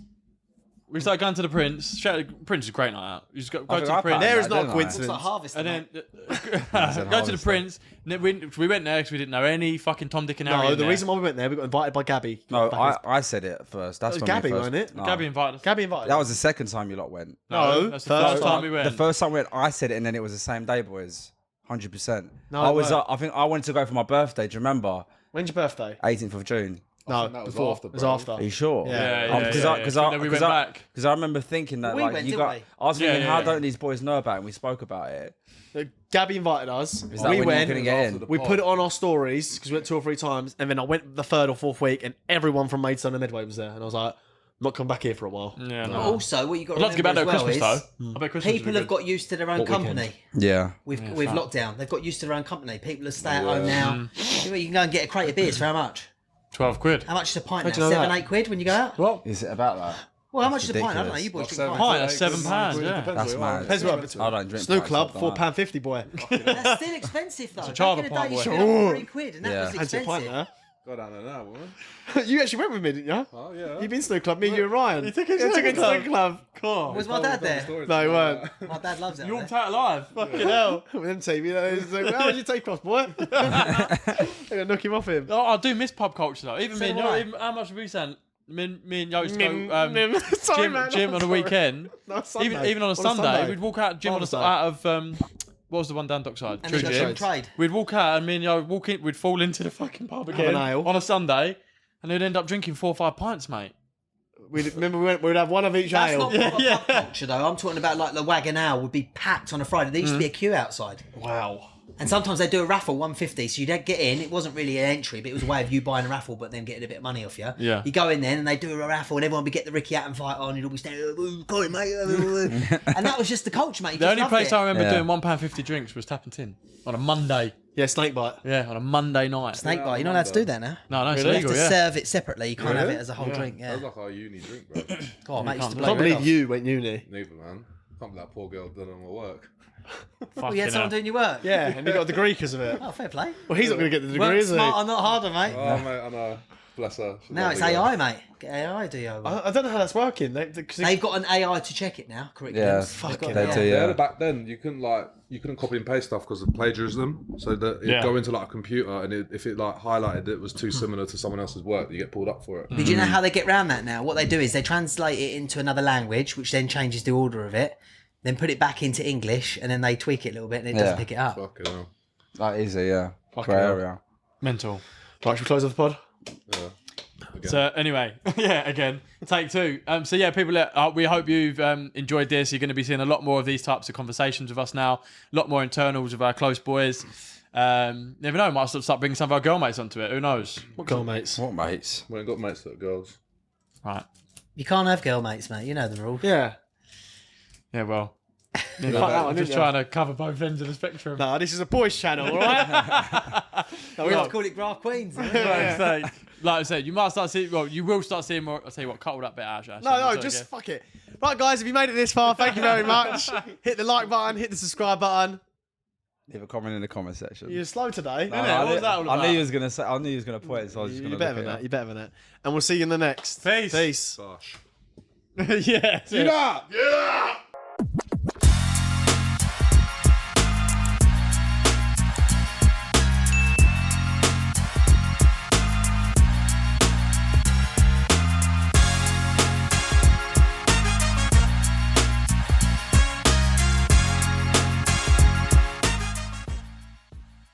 We started going to the Prince. Prince is a great night out. You just go to the I Prince. There is I not a don't know. coincidence. It's like harvest. And then said go to the harvest. Prince. And then we went there because we didn't know any fucking Tom, Dick and Harry. No, in the there. reason why we went there, we got invited by Gabby. No, Back I said it first. That's was when we Gabby, first, wasn't it? No. Gabby invited us. Gabby invited. That was the second time you lot went. No, that's the first first time we went. The first time we went, I said it, and then it was the same day, boys. 100%. No, I it was. weren't. I think I wanted to go for my birthday. Do you remember? When's your birthday? 18th of June. No, that was before. after, It was bro. after. Are you sure? Yeah. Because I we went back. because I remember thinking that We like went, you didn't got. we? I was thinking, Yeah, how yeah. don't these boys know about it? And we spoke about it. Gabby invited us. Is that We when you went. couldn't get in? We put it on our stories because we went 2 or 3 times, and then I went the 3rd or 4th week, and everyone from Maidstone and Medway was there, and I was like, I'm not coming back here for a while. Yeah, But no. also, what you got I'd to love to get back remember there as at well Christmas is though. I bet Christmas people would be have good. got used to their own What weekend? company. Yeah. With fam. lockdown, they've got used to their own company. People are stay at home now. You can go and get a crate of beers for how much? 12 quid. How much is a pint now? do you know 7, that? 8 quid when you go out? What? Is it about that? Well, how much That's is a pint? I don't know. ridiculous. You boys Like drink seven, pints. Pint, that's £7, yeah. Depends That's where you are. mad. Depends where it's I don't drink. Snoo pints Club, like that. £4.50, boy. That's still expensive though. a Back charter in the pint, day, you boy. should have 3 quid, and that Yeah. was Fancy a pint expensive. there. Go down there now, woman. You actually went with me, didn't you? Oh, yeah. You've been Snoo Club, me, you and Ryan. You took us to Snoo Club? Cool. Was my dad there? No, he weren't. My dad loves it. You walked out alive. Fucking hell. With them team, you know, it's like, how would you take off, boy? I'm gonna knock him off him. Oh, I do miss pub culture though. Even So me and do Yo, I. even, how much have we sent? Me and Yo used to Mim, go mim. Sorry, gym, man, gym I'm on a sorry. weekend. No, Sunday. Even on a Sunday, we'd walk out gym on a, Father's Day. out of what was the one down Dockside? And True then Gym. you trade. We'd walk out and me and Yo walk in. We'd fall into the fucking pub an again ale. on a Sunday, and they'd end up drinking 4 or 5 pints, mate. Remember, we'd have one of each That's ale. not proper pub culture though. I'm talking about like the Wagon Ale would be packed on a Friday. There used to be a queue outside. Wow. And sometimes they do a raffle, 150. So you'd get in. It wasn't really an entry, but it was a way of you buying a raffle, but then getting a bit of money off you. Yeah. You go in there and they do a raffle, and everyone would get the Ricky Hatton fight on. You'd all be standing, "Oh, go on, mate." And that was just the culture, mate. You The just only loved place it. I remember Yeah. doing £1.50 drinks was Tapping Tin on a Monday. Yeah, snakebite. Yeah, on a Monday night. Snake bite. You're not allowed to do that now. No, it's You have illegal. to Yeah. serve it separately. You can't have Really? it as a whole drink. That Yeah. was like our uni drink, bro. Oh, mate, used to can't blow I can't your head believe off. you went uni. Neither, man. Can't be that poor girl done all my work. Oh, you had someone doing your work. Yeah, and you got a degree because of it. Oh, fair play. Well, he's not going to get the degree, Work is he? smarter, not harder, mate. Oh, mate, I know. Bless her. She's a Now it's lovely girl. AI, mate. Get AI do you? I don't know how that's working. They've got an AI to check it now. Curriculums. Yeah, They've got- they do, Yeah, yeah. back then you couldn't copy and paste stuff because of plagiarism. So that it'd Yeah. go into like a computer, and if it like highlighted it was too similar to someone else's work, you get pulled up for it. Did you know how they get around that now? What they do is they translate it into another language, which then changes the order of it, then put it back into English, and then they tweak it a little bit, and it doesn't Yeah. pick it up. Fucking hell. That easy, yeah. Fucking Grey hell. area. Mental. Right, should we close off the pod? Yeah. So anyway, yeah, again, take 2. So yeah, people, we hope you've enjoyed this. You're going to be seeing a lot more of these types of conversations with us now. A lot more internals with our close boys. Never know, might start bringing some of our girl mates onto it. Who knows? What girl, mates? What mates? We ain't got mates that are girls. Right. You can't have girl mates, mate. You know the rule. Yeah. Yeah. Well. Fuck that one, I'm didn't just you? trying to cover both ends of the spectrum. No, this is a boys' channel, all right? No, We we have are. to call it Graft Queens. Like I said, you might start seeing. Well, you will start seeing more. I'll tell you what, cut all that bit out. Ash. No, just fuck it. Right, guys, if you made it this far, thank you very much. Hit the like button, hit the subscribe button. Leave a comment in the comment section. You're slow today. What was that all about? I knew you was gonna say. I knew you was gonna point. So I was just You're gonna. better look than at that. it. You're better than that. And we'll see you in the next. Peace. Peace. Gosh. Yeah. Get up!